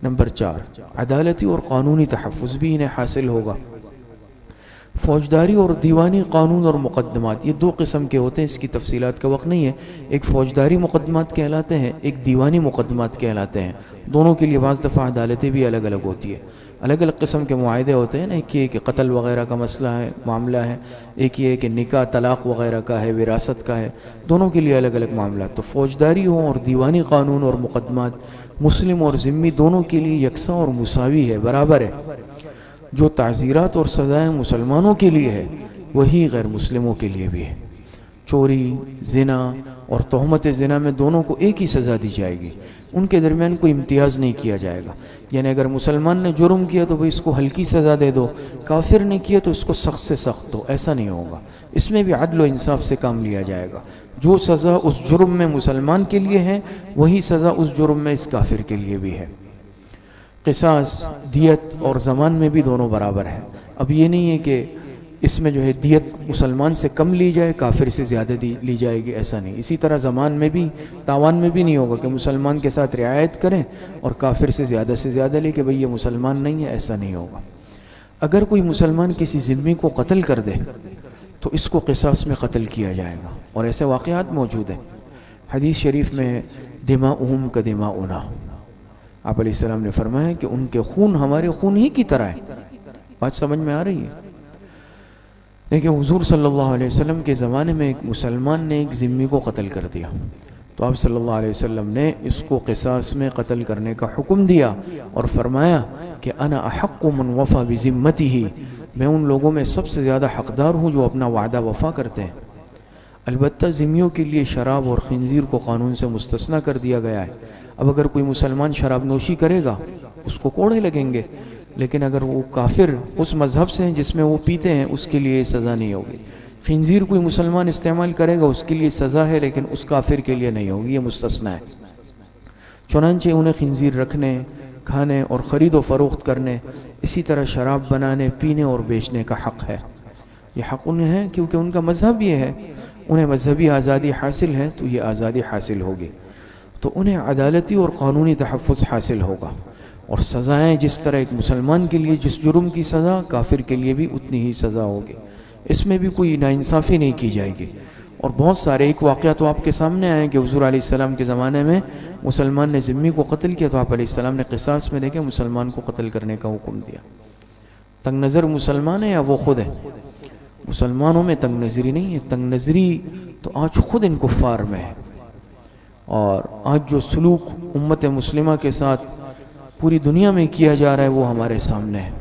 نمبر 4، عدالتی اور قانونی تحفظ بھی انہیں حاصل ہوگا. فوجداری اور دیوانی قانون اور مقدمات یہ دو قسم کے ہوتے ہیں، اس کی تفصیلات کا وقت نہیں ہے. ایک فوجداری مقدمات کہلاتے ہیں، ایک دیوانی مقدمات کہلاتے ہیں. دونوں کے لیے بعض دفعہ عدالتیں بھی الگ الگ ہوتی ہے، الگ الگ قسم کے معاہدے ہوتے ہیں نا. ایک یہ کہ قتل وغیرہ کا مسئلہ ہے، معاملہ ہے، ایک یہ کہ نکاح طلاق وغیرہ کا ہے، وراثت کا ہے. دونوں کے لیے الگ الگ معاملات. تو فوجداری ہو اور دیوانی قانون اور مقدمات مسلم اور ذمی دونوں کے لیے یکساں اور مساوی ہے، برابر ہے. جو تعزیرات اور سزائیں مسلمانوں کے لیے ہے وہی غیر مسلموں کے لیے بھی ہے. چوری، زنا اور تہمت زنا میں دونوں کو ایک ہی سزا دی جائے گی، ان کے درمیان کوئی امتیاز نہیں کیا جائے گا. یعنی اگر مسلمان نے جرم کیا تو اس کو ہلکی سزا دے دو، کافر نے کیا تو اس کو سخت سے سخت دو، ایسا نہیں ہوگا. اس میں بھی عدل و انصاف سے کام لیا جائے گا. جو سزا اس جرم میں مسلمان کے لیے ہے وہی سزا اس جرم میں اس کافر کے لیے بھی ہے. قصاص، دیت اور زمان میں بھی دونوں برابر ہیں. اب یہ نہیں ہے کہ اس میں جو ہے دیت مسلمان سے کم لی جائے، کافر سے زیادہ لی جائے گی، ایسا نہیں. اسی طرح زمان میں بھی، تاوان میں بھی نہیں ہوگا کہ مسلمان کے ساتھ رعایت کریں اور کافر سے زیادہ لے کہ بھئی یہ مسلمان نہیں ہے، ایسا نہیں ہوگا. اگر کوئی مسلمان کسی ذمی کو قتل کر دے تو اس کو قصاص میں قتل کیا جائے گا، اور ایسے واقعات موجود ہیں. حدیث شریف میں دماؤہم کدماؤنا، آپ علیہ السلام نے فرمایا کہ ان کے خون ہمارے خون ہی کی طرح ہے. بات سمجھ میں آ رہی ہے؟ دیکھیں حضور صلی اللہ علیہ وسلم کے زمانے میں ایک مسلمان نے ایک ذمی کو قتل کر دیا، تو آپ صلی اللہ علیہ وسلم نے اس کو قصاص میں قتل کرنے کا حکم دیا اور فرمایا کہ انا احق من وفا بذمتہ، میں ان لوگوں میں سب سے زیادہ حقدار ہوں جو اپنا وعدہ وفا کرتے ہیں۔ البتہ ذمیوں کے لیے شراب اور خنزیر کو قانون سے مستثنیٰ کر دیا گیا ہے۔ اب اگر کوئی مسلمان شراب نوشی کرے گا اس کو کوڑے لگیں گے، لیکن اگر وہ کافر اس مذہب سے ہیں جس میں وہ پیتے ہیں اس کے لیے سزا نہیں ہوگی۔ خنزیر کوئی مسلمان استعمال کرے گا اس کے لیے سزا ہے، لیکن اس کافر کے لیے نہیں ہوگی، یہ مستثنیٰ ہے۔ چنانچہ انہیں خنزیر رکھنے، کھانے اور خرید و فروخت کرنے، اسی طرح شراب بنانے، پینے اور بیچنے کا حق ہے۔ یہ حق انہیں ہے کیونکہ ان کا مذہب یہ ہے، انہیں مذہبی آزادی حاصل ہے تو یہ آزادی حاصل ہوگی، تو انہیں عدالتی اور قانونی تحفظ حاصل ہوگا، اور سزائیں جس طرح ایک مسلمان کے لیے جس جرم کی سزا، کافر کے لیے بھی اتنی ہی سزا ہوگی، اس میں بھی کوئی ناانصافی نہیں کی جائے گی۔ اور بہت سارے ایک واقعہ تو آپ کے سامنے آئے کہ حضور علیہ السلام کے زمانے میں مسلمان نے ذمی کو قتل کیا تو آپ علیہ السلام نے قصاص میں دیکھے مسلمان کو قتل کرنے کا حکم دیا۔ تنگ نظر مسلمان ہے یا وہ خود ہے؟ مسلمانوں میں تنگ نظری نہیں ہے، تنگ نظری تو آج خود ان کفار میں ہے۔ اور آج جو سلوک امت مسلمہ کے ساتھ پوری دنیا میں کیا جا رہا ہے وہ ہمارے سامنے ہے،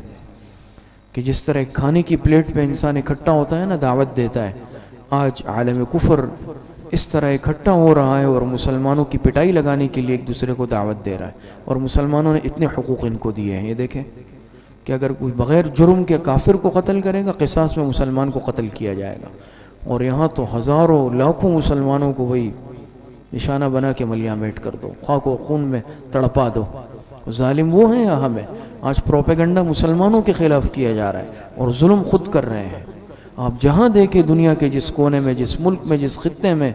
کہ جس طرح کھانے کی پلیٹ پہ انسان اکٹھا ہوتا ہے نا، دعوت دیتا ہے، آج عالم کفر اس طرح اکٹھا ہو رہا ہے اور مسلمانوں کی پٹائی لگانے کے لیے ایک دوسرے کو دعوت دے رہا ہے، اور مسلمانوں نے اتنے حقوق ان کو دیے ہیں۔ یہ دیکھیں کہ اگر کوئی بغیر جرم کے کافر کو قتل کرے گا قصاص میں مسلمان کو قتل کیا جائے گا، اور یہاں تو ہزاروں لاکھوں مسلمانوں کو وہی نشانہ بنا کے ملیاں میٹ کر دو، خاک و خون میں تڑپا دو۔ ظالم وہ ہیں یا ہم ہیں؟ آج پروپیگنڈا مسلمانوں کے خلاف کیا جا رہا ہے اور ظلم خود کر رہے ہیں۔ آپ جہاں دیکھیں دنیا کے جس کونے میں، جس ملک میں، جس خطے میں،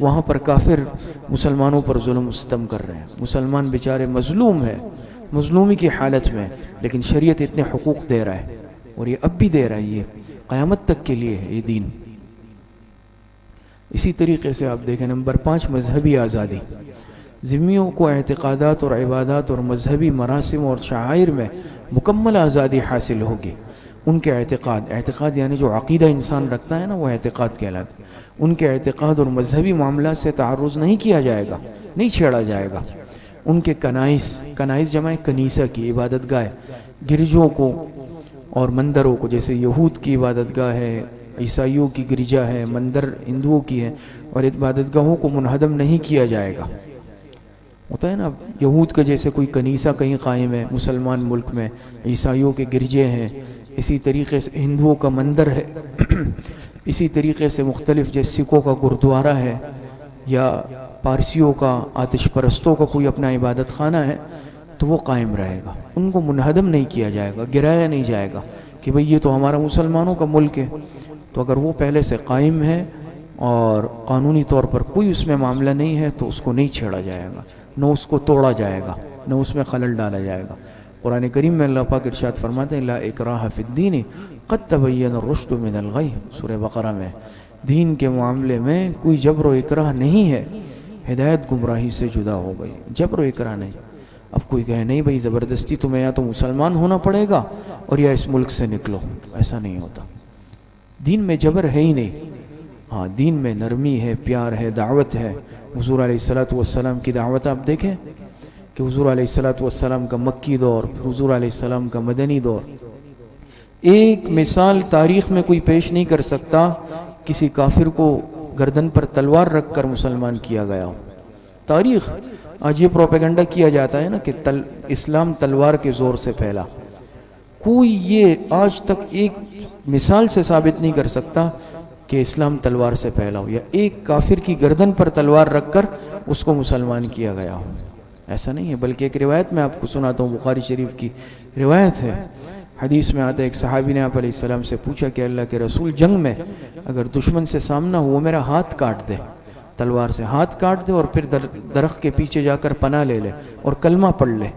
وہاں پر کافر مسلمانوں پر ظلم و ستم کر رہے ہیں۔ مسلمان بیچارے مظلوم ہے، مظلومی کی حالت میں، لیکن شریعت اتنے حقوق دے رہا ہے، اور یہ اب بھی دے رہا ہے، یہ قیامت تک کے لیے ہے یہ دین۔ اسی طریقے سے آپ دیکھیں نمبر 5 مذہبی آزادی۔ ذمیوں کو اعتقادات اور عبادات اور مذہبی مراسم اور شعائر میں مکمل آزادی حاصل ہوگی۔ ان کے اعتقاد یعنی جو عقیدہ انسان رکھتا ہے نا وہ اعتقاد کہلاتا ہے، ان کے اعتقاد اور مذہبی معاملات سے تعرض نہیں کیا جائے گا، نہیں چھیڑا جائے گا۔ ان کے کنائس جمع کنیسہ کی عبادت گاہ، گرجوں کو اور مندروں کو، جیسے یہود کی عبادت گاہ ہے، عیسائیوں کی گرجا ہے، مندر ہندوؤں کی ہے، اور عبادت گاہوں کو منہدم نہیں کیا جائے گا۔ ہوتا ہے نا یہود کا جیسے کوئی کنیسہ کہیں قائم ہے مسلمان ملک میں، عیسائیوں کے گرجے ہیں، اسی طریقے سے ہندوؤں کا مندر ہے، اسی طریقے سے مختلف جیسے سکھوں کا گردوارہ ہے، یا پارسیوں کا، آتش پرستوں کا کوئی اپنا عبادت خانہ ہے، تو وہ قائم رہے گا، ان کو منہدم نہیں کیا جائے گا، گرایا نہیں جائے گا کہ بھئی یہ تو ہمارا مسلمانوں کا ملک ہے۔ تو اگر وہ پہلے سے قائم ہے اور قانونی طور پر کوئی اس میں معاملہ نہیں ہے تو اس کو نہیں چھیڑا جائے گا، نہ اس کو توڑا جائے گا، نہ اس میں خلل ڈالا جائے گا۔ قرآن کریم میں اللہ پاک ارشاد فرماتے ہیں لا اکراہ فی الدین قد تبین الرشد من الغی، سورہ بقرہ میں، دین کے معاملے میں کوئی جبر و اکراہ نہیں ہے، ہدایت گمراہی سے جدا ہو گئی، جبر و اکراہ نہیں۔ اب کوئی کہے نہیں بھئی زبردستی تمہیں یا تو مسلمان ہونا پڑے گا اور یا اس ملک سے نکلو، ایسا نہیں ہوتا۔ دین میں جبر ہے ہی نہیں، ہاں دین میں نرمی ہے، پیار ہے، دعوت ہے۔ حضور علیہ السلام کی دعوت آپ دیکھیں کہ حضور علیہ السلام کا مکی دور، حضور علیہ السلام کا مدنی دور، ایک مثال تاریخ میں کوئی پیش نہیں کر سکتا کسی کافر کو گردن پر تلوار رکھ کر مسلمان کیا گیا ہو۔ تاریخ آج یہ پروپیگنڈا کیا جاتا ہے نا کہ اسلام تلوار کے زور سے پھیلا، کوئی یہ آج تک ایک مثال سے ثابت نہیں کر سکتا کہ اسلام تلوار سے پھیلا ہو، یا ایک کافر کی گردن پر تلوار رکھ کر اس کو مسلمان کیا گیا ہو، ایسا نہیں ہے۔ بلکہ ایک روایت میں آپ کو سناتا ہوں، بخاری شریف کی روایت ہے، حدیث میں آتا ہے ایک صحابی نے آپ علیہ السلام سے پوچھا کہ اللہ کے رسول جنگ میں اگر دشمن سے سامنا ہو وہ میرا ہاتھ کاٹ دے، تلوار سے ہاتھ کاٹ دے اور پھر درخت کے پیچھے جا کر پناہ لے لے اور کلمہ پڑھ لے،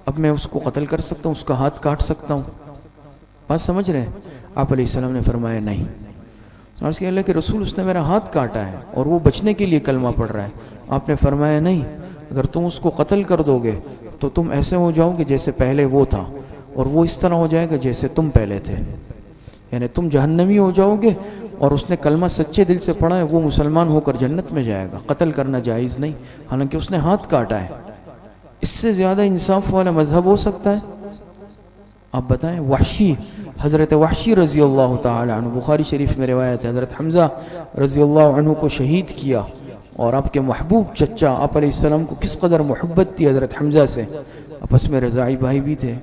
اب میں اس کو قتل کر سکتا ہوں، اس کا ہاتھ کاٹ سکتا ہوں؟ بات سمجھ رہے ہیں؟ آپ علیہ السلام نے فرمایا نہیں۔ عرض کیا اللہ کے رسول اس نے میرا ہاتھ کاٹا ہے اور وہ بچنے کے لیے کلمہ پڑھ رہا ہے۔ آپ نے فرمایا نہیں، اگر تم اس کو قتل کر دو گے تو تم ایسے ہو جاؤ گے جیسے پہلے وہ تھا، اور وہ اس طرح ہو جائے گا جیسے تم پہلے تھے، یعنی تم جہنمی ہو جاؤ گے اور اس نے کلمہ سچے دل سے پڑھا ہے وہ مسلمان ہو کر جنت میں جائے گا، قتل کرنا جائز نہیں، حالانکہ اس نے ہاتھ کاٹا ہے۔ اس سے زیادہ انصاف والا مذہب ہو سکتا ہے؟ آپ بتائیں۔ وحشی، حضرت وحشی رضی اللہ تعالی عنہ، بخاری شریف میں روایت ہے، حضرت حمزہ رضی اللہ عنہ کو شہید کیا، اور آپ کے محبوب چچا آپ علیہ السلام کو کس قدر محبت تھی حضرت حمزہ سے، آپس میں رضاعی بھائی بھی تھے،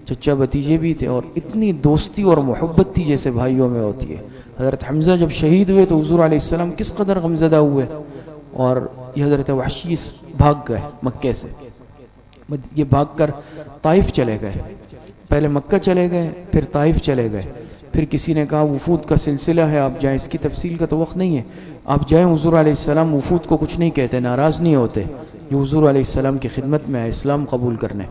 چچا بھتیجے بھی تھے، اور اتنی دوستی اور محبت تھی جیسے بھائیوں میں ہوتی ہے۔ حضرت حمزہ جب شہید ہوئے تو حضور علیہ السلام کس قدر غمزدہ ہوئے، اور یہ حضرت وحشی بھاگ گئے مکے سے، یہ بھاگ کر طائف چلے گئے، پہلے مکہ چلے گئے پھر طائف چلے گئے، پھر کسی نے کہا وفود کا سلسلہ ہے آپ جائیں، اس کی تفصیل کا تو وقت نہیں ہے، آپ جائیں۔ حضور علیہ السلام وفود کو کچھ نہیں کہتے، ناراض نہیں ہوتے، یہ حضور علیہ السلام کی خدمت میں آئے اسلام قبول کرنے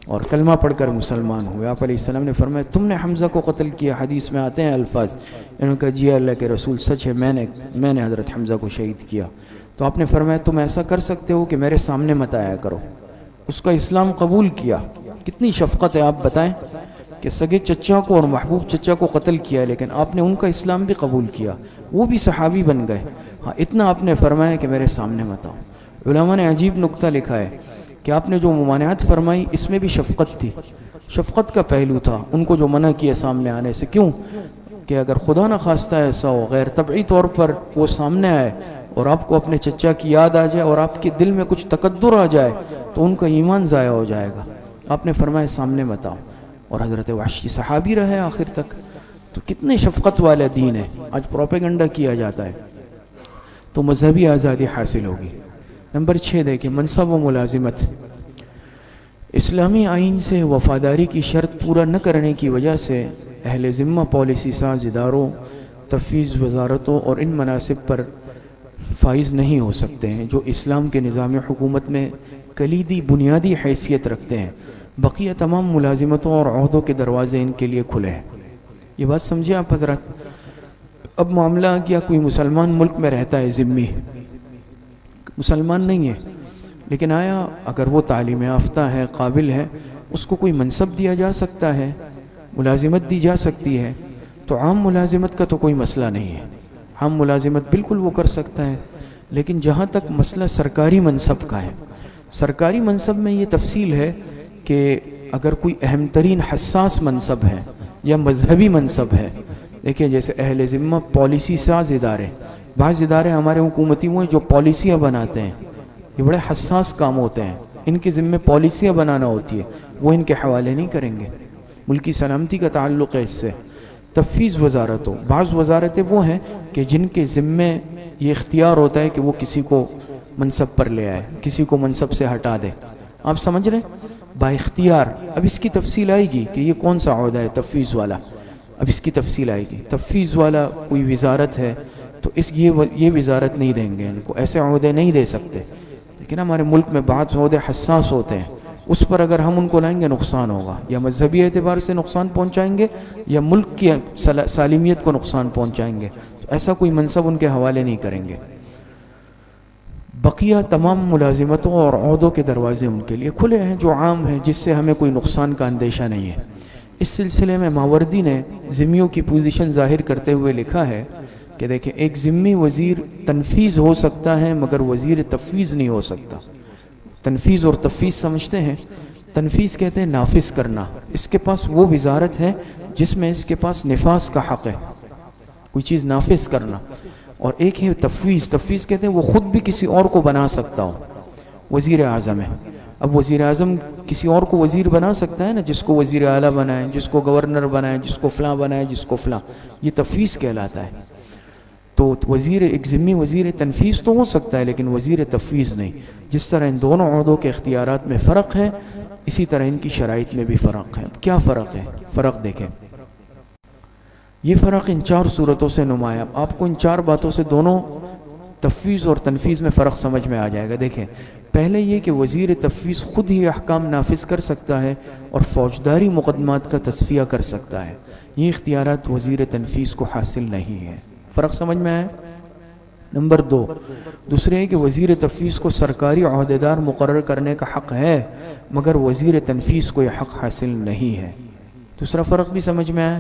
اور کلمہ پڑھ کر مسلمان ہوئے۔ آپ علیہ السلام نے فرمایا تم نے حمزہ کو قتل کیا، حدیث میں آتے ہیں الفاظ، انہوں نے کہا جی اللہ کے رسول سچ ہے، میں نے حضرت حمزہ کو شہید کیا۔ تو آپ نے فرمایا تم ایسا کر سکتے ہو کہ میرے سامنے مت آیا کرو، اس کا اسلام قبول کیا۔ کتنی شفقت ہے آپ بتائیں کہ سگے چچا کو اور محبوب چچا کو قتل کیا، لیکن آپ نے ان کا اسلام بھی قبول کیا، وہ بھی صحابی بن گئے۔ ہاں اتنا آپ نے فرمایا کہ میرے سامنے مت آؤ۔ علماء نے عجیب نکتہ لکھا ہے کہ آپ نے جو ممانعت فرمائی اس میں بھی شفقت تھی، شفقت کا پہلو تھا، ان کو جو منع کیا سامنے آنے سے، کیوں کہ اگر خدا نہ خواستہ ایسا ہو غیر طبعی طور پر وہ سامنے آئے اور آپ کو اپنے چچا کی یاد آ جائے اور آپ کے دل میں کچھ تقدر آ جائے تو ان کا ایمان ضائع ہو جائے گا۔ آپ نے فرمایا سامنے مت آؤ، اور حضرت وحشی صحابی رہے آخر تک۔ تو کتنے شفقت والا دین ہے، آج پروپیگنڈا کیا جاتا ہے، تو مذہبی آزادی حاصل ہوگی۔ نمبر 6 دیکھیں، منصب و ملازمت۔ اسلامی آئین سے وفاداری کی شرط پورا نہ کرنے کی وجہ سے اہل ذمہ پالیسی ساز اداروں، تفویض وزارتوں اور ان مناصب پر فائز نہیں ہو سکتے ہیں جو اسلام کے نظام حکومت میں کلیدی بنیادی حیثیت رکھتے ہیں۔ بقیہ تمام ملازمتوں اور عہدوں کے دروازے ان کے لیے کھلے ہیں۔ یہ بات سمجھیں آپ حضرات۔ اب معاملہ کیا کوئی مسلمان ملک میں رہتا ہے، ذمی مسلمان نہیں ہے، لیکن آیا اگر وہ تعلیم یافتہ ہے، قابل ہے، اس کو کوئی منصب دیا جا سکتا ہے، ملازمت دی جا سکتی ہے؟ تو عام ملازمت کا تو کوئی مسئلہ نہیں ہے، عام ملازمت بالکل وہ کر سکتا ہے، لیکن جہاں تک مسئلہ سرکاری منصب کا ہے، سرکاری منصب میں یہ تفصیل ہے کہ اگر کوئی اہم ترین حساس منصب ہے یا مذہبی منصب ہے، دیکھیں جیسے اہل ذمہ پالیسی ساز ادارے، بعض ادارے ہمارے حکومتی وہ ہیں جو پالیسیاں بناتے ہیں، یہ بڑے حساس کام ہوتے ہیں، ان کے ذمہ پالیسیاں بنانا ہوتی ہے، وہ ان کے حوالے نہیں کریں گے، ملکی سلامتی کا تعلق ہے اس سے۔ تفویض وزارتوں، بعض وزارتیں وہ ہیں کہ جن کے ذمے یہ اختیار ہوتا ہے کہ وہ کسی کو منصب پر لے آئے، کسی کو منصب سے ہٹا دے، آپ سمجھ رہے ہیں، با اختیار۔ اب اس کی تفصیل آئے گی کہ یہ کون سا عہدہ ہے تفویض والا، اب اس کی تفصیل آئے گی۔ تفویض والا کوئی وزارت ہے تو یہ وزارت نہیں دیں گے ان کو، ایسے عہدے نہیں دے سکتے، لیکن ہمارے ملک میں بعض عہدے حساس ہوتے ہیں، اس پر اگر ہم ان کو لائیں گے نقصان ہوگا، یا مذہبی اعتبار سے نقصان پہنچائیں گے یا ملک کی سالمیت کو نقصان پہنچائیں گے، تو ایسا کوئی منصب ان کے حوالے نہیں کریں گے۔ بقیہ تمام ملازمتوں اور عہدوں کے دروازے ان کے لیے کھلے ہیں جو عام ہیں، جس سے ہمیں کوئی نقصان کا اندیشہ نہیں ہے۔ اس سلسلے میں ماوردی نے ذمیوں کی پوزیشن ظاہر کرتے ہوئے لکھا ہے کہ دیکھیں ایک ذمی وزیر تنفیذ ہو سکتا ہے مگر وزیر تفویض نہیں ہو سکتا۔ تنفیذ اور تفویض سمجھتے ہیں، تنفیذ کہتے ہیں نافذ کرنا، اس کے پاس وہ وزارت ہے جس میں اس کے پاس نفاذ کا حق ہے، کوئی چیز نافذ کرنا، اور ایک ہے تفویض، تفویض کہتے ہیں وہ خود بھی کسی اور کو بنا سکتا ہو، وزیر اعظم ہے، اب وزیر اعظم کسی اور کو وزیر بنا سکتا ہے نا، جس کو وزیر اعلیٰ بنائے، جس کو گورنر بنائے، جس کو فلاں بنائے، جس کو فلاں، یہ تفویض کہلاتا ہے۔ تو وزیر ایک ذمی وزیر تنفیذ تو ہو سکتا ہے لیکن وزیر تفویض نہیں۔ جس طرح ان دونوں عہدوں کے اختیارات میں فرق ہے، اسی طرح ان کی شرائط میں بھی فرق ہے۔ کیا فرق ہے؟ فرق دیکھیں، یہ فرق ان 4 صورتوں سے نمایاں، آپ کو ان 4 باتوں سے دونوں تفویض اور تنفیذ میں فرق سمجھ میں آ جائے گا۔ دیکھیں، پہلے یہ کہ وزیر تفویض خود ہی احکام نافذ کر سکتا ہے اور فوجداری مقدمات کا تصفیہ کر سکتا ہے، یہ اختیارات وزیر تنفیذ کو حاصل نہیں ہے۔ فرق سمجھ میں آیا؟ نمبر 2، دوسرے ہے کہ وزیر تفویض کو سرکاری عہدیدار مقرر کرنے کا حق ہے، مگر وزیر تنفیذ کو یہ حق حاصل نہیں ہے۔ دوسرا فرق بھی سمجھ میں آیا۔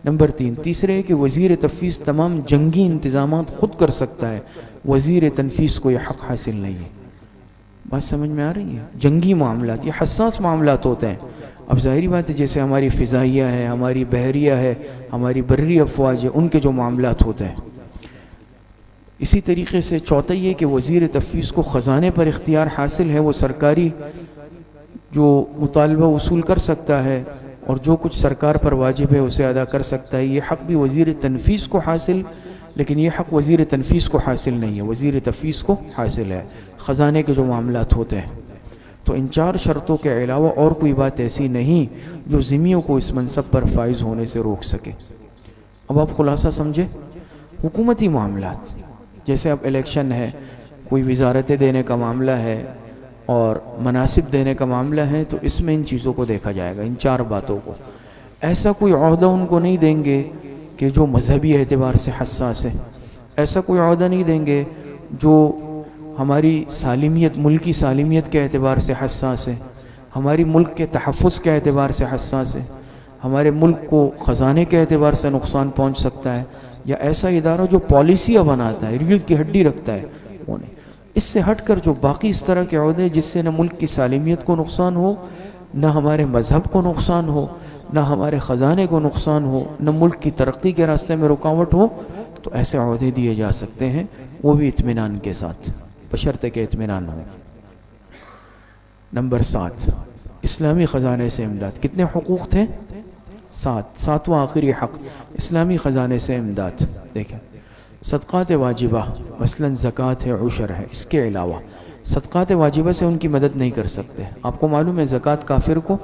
نمبر 3، تیسرے ہے کہ وزیر تفویض تمام جنگی انتظامات خود کر سکتا ہے، وزیر تنفیذ کو یہ حق حاصل نہیں ہے۔ بات سمجھ میں آ رہی ہے؟ جنگی معاملات یہ حساس معاملات ہوتے ہیں۔ اب ظاہری بات ہے جیسے ہماری فضائیہ ہے، ہماری بحریہ ہے، ہماری بری افواج ہے، ان کے جو معاملات ہوتے ہیں۔ اسی طریقے سے چوتھا یہ کہ وزیر تفویض کو خزانے پر اختیار حاصل ہے، وہ سرکاری جو مطالبہ وصول کر سکتا ہے اور جو کچھ سرکار پر واجب ہے اسے ادا کر سکتا ہے۔ یہ حق بھی وزیر تنفیذ کو حاصل، لیکن یہ حق وزیر تنفیذ کو حاصل نہیں ہے، وزیر تفویض کو حاصل ہے، خزانے کے جو معاملات ہوتے ہیں۔ تو ان 4 شرطوں کے علاوہ اور کوئی بات ایسی نہیں جو ذمیوں کو اس منصب پر فائز ہونے سے روک سکے۔ اب آپ خلاصہ سمجھے؟ حکومتی معاملات جیسے اب الیکشن ہے، کوئی وزارتیں دینے کا معاملہ ہے اور مناصب دینے کا معاملہ ہے، تو اس میں ان چیزوں کو دیکھا جائے گا، ان 4 باتوں کو۔ ایسا کوئی عہدہ ان کو نہیں دیں گے کہ جو مذہبی اعتبار سے حساس ہے، ایسا کوئی عہدہ نہیں دیں گے جو ہماری سالمیت، ملکی سالمیت کے اعتبار سے حساس ہے، ہماری ملک کے تحفظ کے اعتبار سے حساس ہے، ہمارے ملک کو خزانے کے اعتبار سے نقصان پہنچ سکتا ہے، یا ایسا ادارہ جو پالیسیاں بناتا ہے، ریڑھ کی ہڈی رکھتا ہے، وہ نہیں۔ اس سے ہٹ کر جو باقی اس طرح کے عہدے جس سے نہ ملک کی سالمیت کو نقصان ہو، نہ ہمارے مذہب کو نقصان ہو، نہ ہمارے خزانے کو نقصان ہو، نہ ملک کی ترقی کے راستے میں رکاوٹ ہو، تو ایسے عہدے دیے جا سکتے ہیں، وہ بھی اطمینان کے ساتھ، بشرطے کہ اطمینان ہو۔ نمبر 7، اسلامی خزانے سے امداد۔ کتنے حقوق تھے؟ 7واں آخری حق، اسلامی خزانے سے امداد۔ دیکھیں، صدقات واجبہ مثلا زکوٰۃ ہے، عشر ہے، اس کے علاوہ صدقات واجبہ سے ان کی مدد نہیں کر سکتے۔ آپ کو معلوم ہے زکوٰۃ کافر کو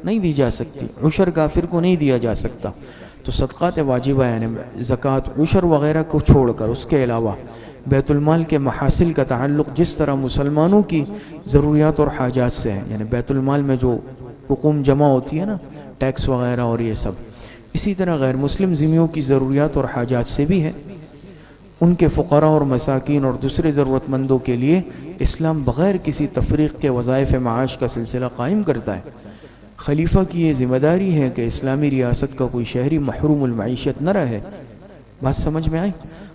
نہیں دی جا سکتی، عشر کافر کو نہیں دیا جا سکتا، تو صدقات واجبہ یعنی زکوٰۃ، عشر وغیرہ کو چھوڑ کر اس کے علاوہ بیت المال کے محاصل کا تعلق جس طرح مسلمانوں کی ضروریات اور حاجات سے ہے، یعنی بیت المال میں جو رقوم جمع ہوتی ہے نا، ٹیکس وغیرہ اور یہ سب، اسی طرح غیر مسلم ذمیوں کی ضروریات اور حاجات سے بھی ہے۔ ان کے فقراء اور مساکین اور دوسرے ضرورت مندوں کے لیے اسلام بغیر کسی تفریق کے وظائف معاش کا سلسلہ قائم کرتا ہے۔ خلیفہ کی یہ ذمہ داری ہے کہ اسلامی ریاست کا کوئی شہری محروم المعیشت نہ رہے۔ بات سمجھ میں آئی؟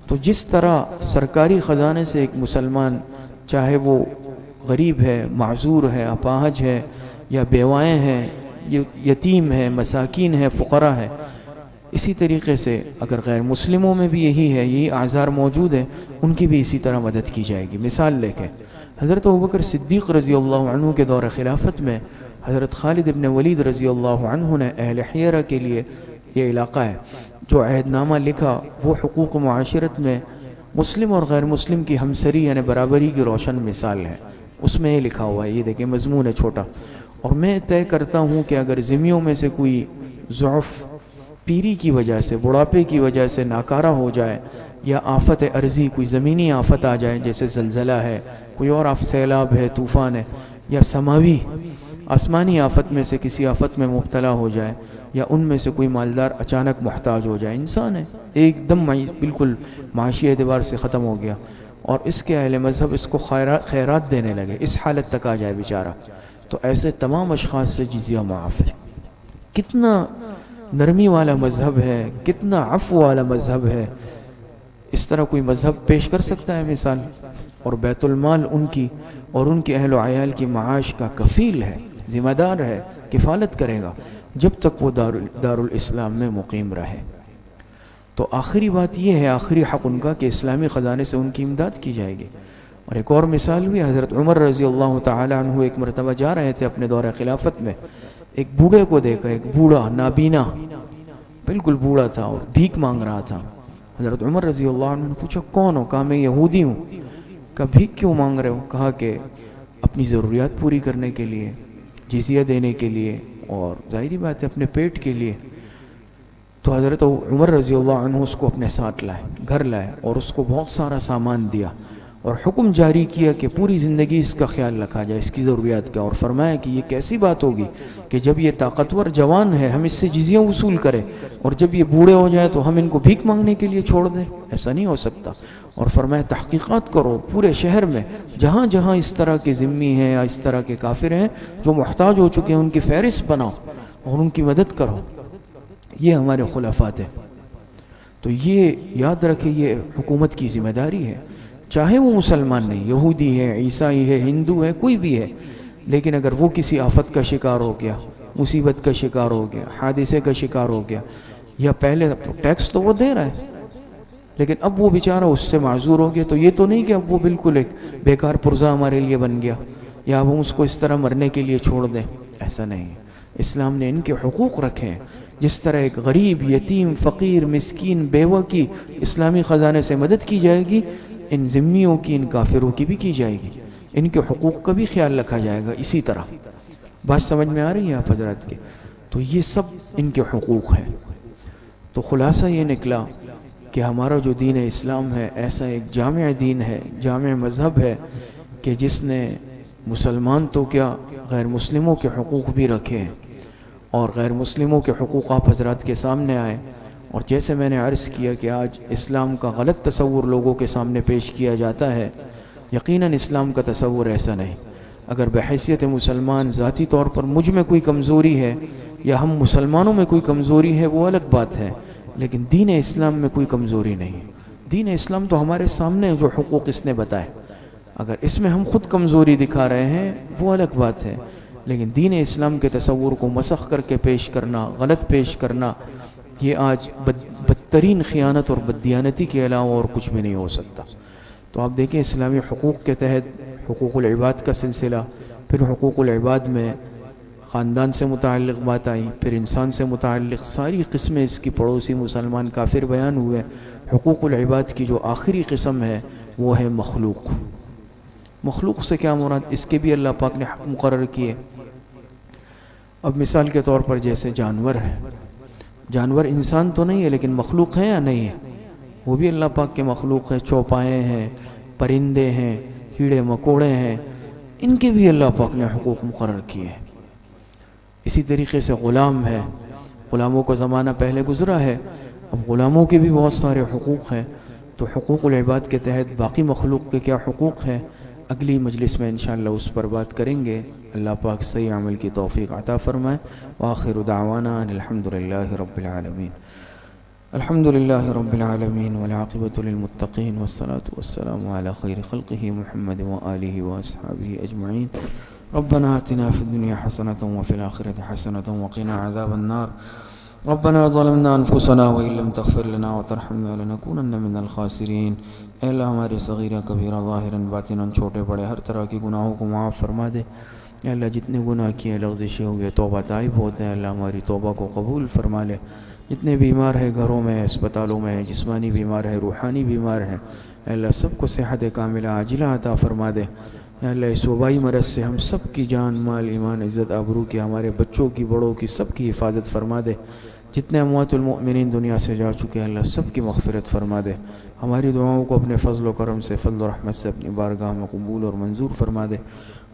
تو جس طرح سرکاری خزانے سے ایک مسلمان، چاہے وہ غریب ہے، معذور ہے، اپاہج ہے، یا بیوائیں ہیں، یتیم ہے، مساکین ہے، فقراء ہے، اسی طریقے سے اگر غیر مسلموں میں بھی یہی ہے، یہی اعذار موجود ہے، ان کی بھی اسی طرح مدد کی جائے گی۔ مثال لے کے حضرت ابوبکر صدیق رضی اللہ عنہ کے دور خلافت میں حضرت خالد ابن ولید رضی اللہ عنہ نے اہل حیرہ کے لیے، یہ علاقہ ہے، جو عہد نامہ لکھا، وہ حقوق معاشرت میں مسلم اور غیر مسلم کی ہمسری یعنی برابری کی روشن مثال ہے۔ اس میں یہ لکھا ہوا ہے، یہ دیکھیں مضمون ہے چھوٹا، اور میں طے کرتا ہوں کہ اگر ذمیوں میں سے کوئی ضعف، پیری کی وجہ سے، بڑھاپے کی وجہ سے ناکارہ ہو جائے، یا آفت عرضی، کوئی زمینی آفت آ جائے جیسے زلزلہ ہے، کوئی اور سیلاب ہے، طوفان ہے، یا سماوی آسمانی آفت میں سے کسی آفت میں مبتلا ہو جائے، یا ان میں سے کوئی مالدار اچانک محتاج ہو جائے، انسان ہے ایک دم بالکل معاشی اعتبار سے ختم ہو گیا، اور اس کے اہل مذہب اس کو خیرات دینے لگے، اس حالت تک آ جائے بیچارہ، تو ایسے تمام اشخاص سے جزیہ معاف ہے۔ کتنا نرمی والا مذہب ہے، کتنا عفو والا مذہب ہے، اس طرح کوئی مذہب پیش کر سکتا ہے مثال؟ اور بیت المال ان کی اور ان کے اہل و عیال کی معاش کا کفیل ہے، ذمہ دار ہے، کفالت کرے گا جب تک وہ دار الاسلام میں مقیم رہے۔ تو آخری بات یہ ہے، آخری حق ان کا کہ اسلامی خزانے سے ان کی امداد کی جائے گی۔ اور ایک اور مثال بھی، حضرت عمر رضی اللہ تعالی عنہ ایک مرتبہ جا رہے تھے اپنے دور خلافت میں، ایک بوڑھے کو دیکھا، ایک بوڑھا نابینا، بالکل بوڑھا تھا اور بھیک مانگ رہا تھا۔ حضرت عمر رضی اللہ عنہ نے پوچھا کون ہو؟ کہا میں یہودی ہوں۔ کہا بھیک کیوں مانگ رہے ہو؟ کہا کہ اپنی ضروریات پوری کرنے کے لیے، جزیہ دینے کے لیے، اور ظاہری بات ہے اپنے پیٹ کے لیے۔ تو حضرت عمر رضی اللہ عنہ اس کو اپنے ساتھ لائے، گھر لائے، اور اس کو بہت سارا سامان دیا، اور حکم جاری کیا کہ پوری زندگی اس کا خیال رکھا جائے، اس کی ضروریات کا، اور فرمایا کہ یہ کیسی بات ہوگی کہ جب یہ طاقتور جوان ہے ہم اس سے جزیہ وصول کریں، اور جب یہ بوڑھے ہو جائے تو ہم ان کو بھیک مانگنے کے لیے چھوڑ دیں؟ ایسا نہیں ہو سکتا۔ اور فرمایا تحقیقات کرو پورے شہر میں، جہاں جہاں اس طرح کے ذمی ہیں یا اس طرح کے کافر ہیں جو محتاج ہو چکے ہیں، ان کی فہرست بناؤ اور ان کی مدد کرو۔ یہ ہمارے خلافات ہیں۔ تو یہ یاد رکھیں، یہ حکومت کی ذمہ داری ہے، چاہے وہ مسلمان نہیں، یہودی ہے، عیسائی ہے، ہندو ہے، کوئی بھی ہے، لیکن اگر وہ کسی آفت کا شکار ہو گیا، مصیبت کا شکار ہو گیا، حادثے کا شکار ہو گیا، یا پہلے ٹیکس تو وہ دے رہا ہے لیکن اب وہ بیچارہ اس سے معذور ہو گیا، تو یہ تو نہیں کہ اب وہ بالکل ایک بیکار پرزہ ہمارے لیے بن گیا یا اب ہم اس کو اس طرح مرنے کے لیے چھوڑ دیں۔ ایسا نہیں ہے، اسلام نے ان کے حقوق رکھے ہیں۔ جس طرح ایک غریب، یتیم، فقیر، مسکین، بیوہ کی اسلامی خزانے سے مدد کی جائے گی، ان ذمیوں کی، ان کافروں کی بھی کی جائے گی، ان کے حقوق کا بھی خیال رکھا جائے گا اسی طرح۔ بات سمجھ میں آ رہی ہے آپ حضرات کے؟ تو یہ سب ان کے حقوق ہیں۔ تو خلاصہ یہ نکلا کہ ہمارا جو دین اسلام ہے ایسا ایک جامع دین ہے، جامع مذہب ہے کہ جس نے مسلمان تو کیا غیر مسلموں کے حقوق بھی رکھے ہیں، اور غیر مسلموں کے حقوق آپ حضرات کے سامنے آئے۔ اور جیسے میں نے عرض کیا کہ آج اسلام کا غلط تصور لوگوں کے سامنے پیش کیا جاتا ہے، یقیناً اسلام کا تصور ایسا نہیں۔ اگر بحیثیت مسلمان ذاتی طور پر مجھ میں کوئی کمزوری ہے یا ہم مسلمانوں میں کوئی کمزوری ہے وہ الگ بات ہے، لیکن دین اسلام میں کوئی کمزوری نہیں۔ دین اسلام تو ہمارے سامنے جو حقوق اس نے بتائے، اگر اس میں ہم خود کمزوری دکھا رہے ہیں وہ الگ بات ہے، لیکن دین اسلام کے تصور کو مسخ کر کے پیش کرنا، غلط پیش کرنا، یہ آج بدترین خیانت اور بددیانتی کے علاوہ اور کچھ بھی نہیں ہو سکتا۔ تو آپ دیکھیں اسلامی حقوق کے تحت حقوق العباد کا سلسلہ، پھر حقوق العباد میں خاندان سے متعلق بات آئی، پھر انسان سے متعلق ساری قسمیں اس کی، پڑوسی، مسلمان، کافر بیان ہوئے۔ حقوق العباد کی جو آخری قسم ہے وہ ہے مخلوق۔ مخلوق سے کیا مراد؟ اس کے بھی اللہ پاک نے حق مقرر کیے۔ اب مثال کے طور پر جیسے جانور ہے، جانور انسان تو نہیں ہے لیکن مخلوق ہیں یا نہیں ہے؟ وہ بھی اللہ پاک کے مخلوق ہیں، چوپائے ہیں، پرندے ہیں، کیڑے مکوڑے ہیں، ان کے بھی اللہ پاک نے حقوق مقرر کیے ہیں۔ اسی طریقے سے غلام ہے، غلاموں کا زمانہ پہلے گزرا ہے، اب غلاموں کے بھی بہت سارے حقوق ہیں۔ تو حقوق العباد کے تحت باقی مخلوق کے کیا حقوق ہیں، اگلی مجلس میں انشاءاللہ اس پر بات کریں گے۔ اللہ پاک صحیح عمل کی توفیق عطا فرمائے۔ وآخر دعوانا ان الحمدللہ رب العالمین۔ الحمدللہ رب العالمین والعاقبۃ للمتقین والصلاة والسلام علی خیر خلقہ محمد وآلہ واصحابہ اجمعین۔ ربنا آتنا فی الدنیا حسنۃ وفی الآخرۃ حسنۃ وقنا عذاب النار۔ ربنا ظلمنا انفسنا وان لم تغفر لنا وترحمنا لنکونن من الخاسرین۔ اے اللہ ہمارے صغیرہ کبیرہ ظاہراً باطناً چھوٹے بڑے ہر طرح کی گناہوں کو معاف فرما دے۔ اے اللہ جتنے گناہ کیے، لغزشیں ہوئے، توبہ طائب ہوتے ہیں، اللہ ہماری توبہ کو قبول فرما لے۔ جتنے بیمار ہیں گھروں میں، اسپتالوں میں، جسمانی بیمار ہیں، روحانی بیمار ہیں، اے اللہ سب کو صحت کاملہ عاجلہ عطا فرما دے۔ اے اللہ اس وبائی مرض سے ہم سب کی جان، مال، ایمان، عزت، آبرو کی، ہمارے بچوں کی، بڑوں کی، سب کی حفاظت فرما دے۔ جتنے اموات المؤمنین دنیا سے جا چکے ہیں اللہ سب کی مغفرت فرما دے۔ ہماری دعاؤں کو اپنے فضل و کرم سے، فضل و رحمت سے اپنی بارگاہ میں قبول اور منظور فرما دے۔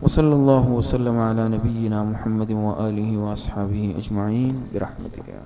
وصلی اللہ وسلم علی نبینا محمد وآلہ واصحابہ اجمعین برحمتک یا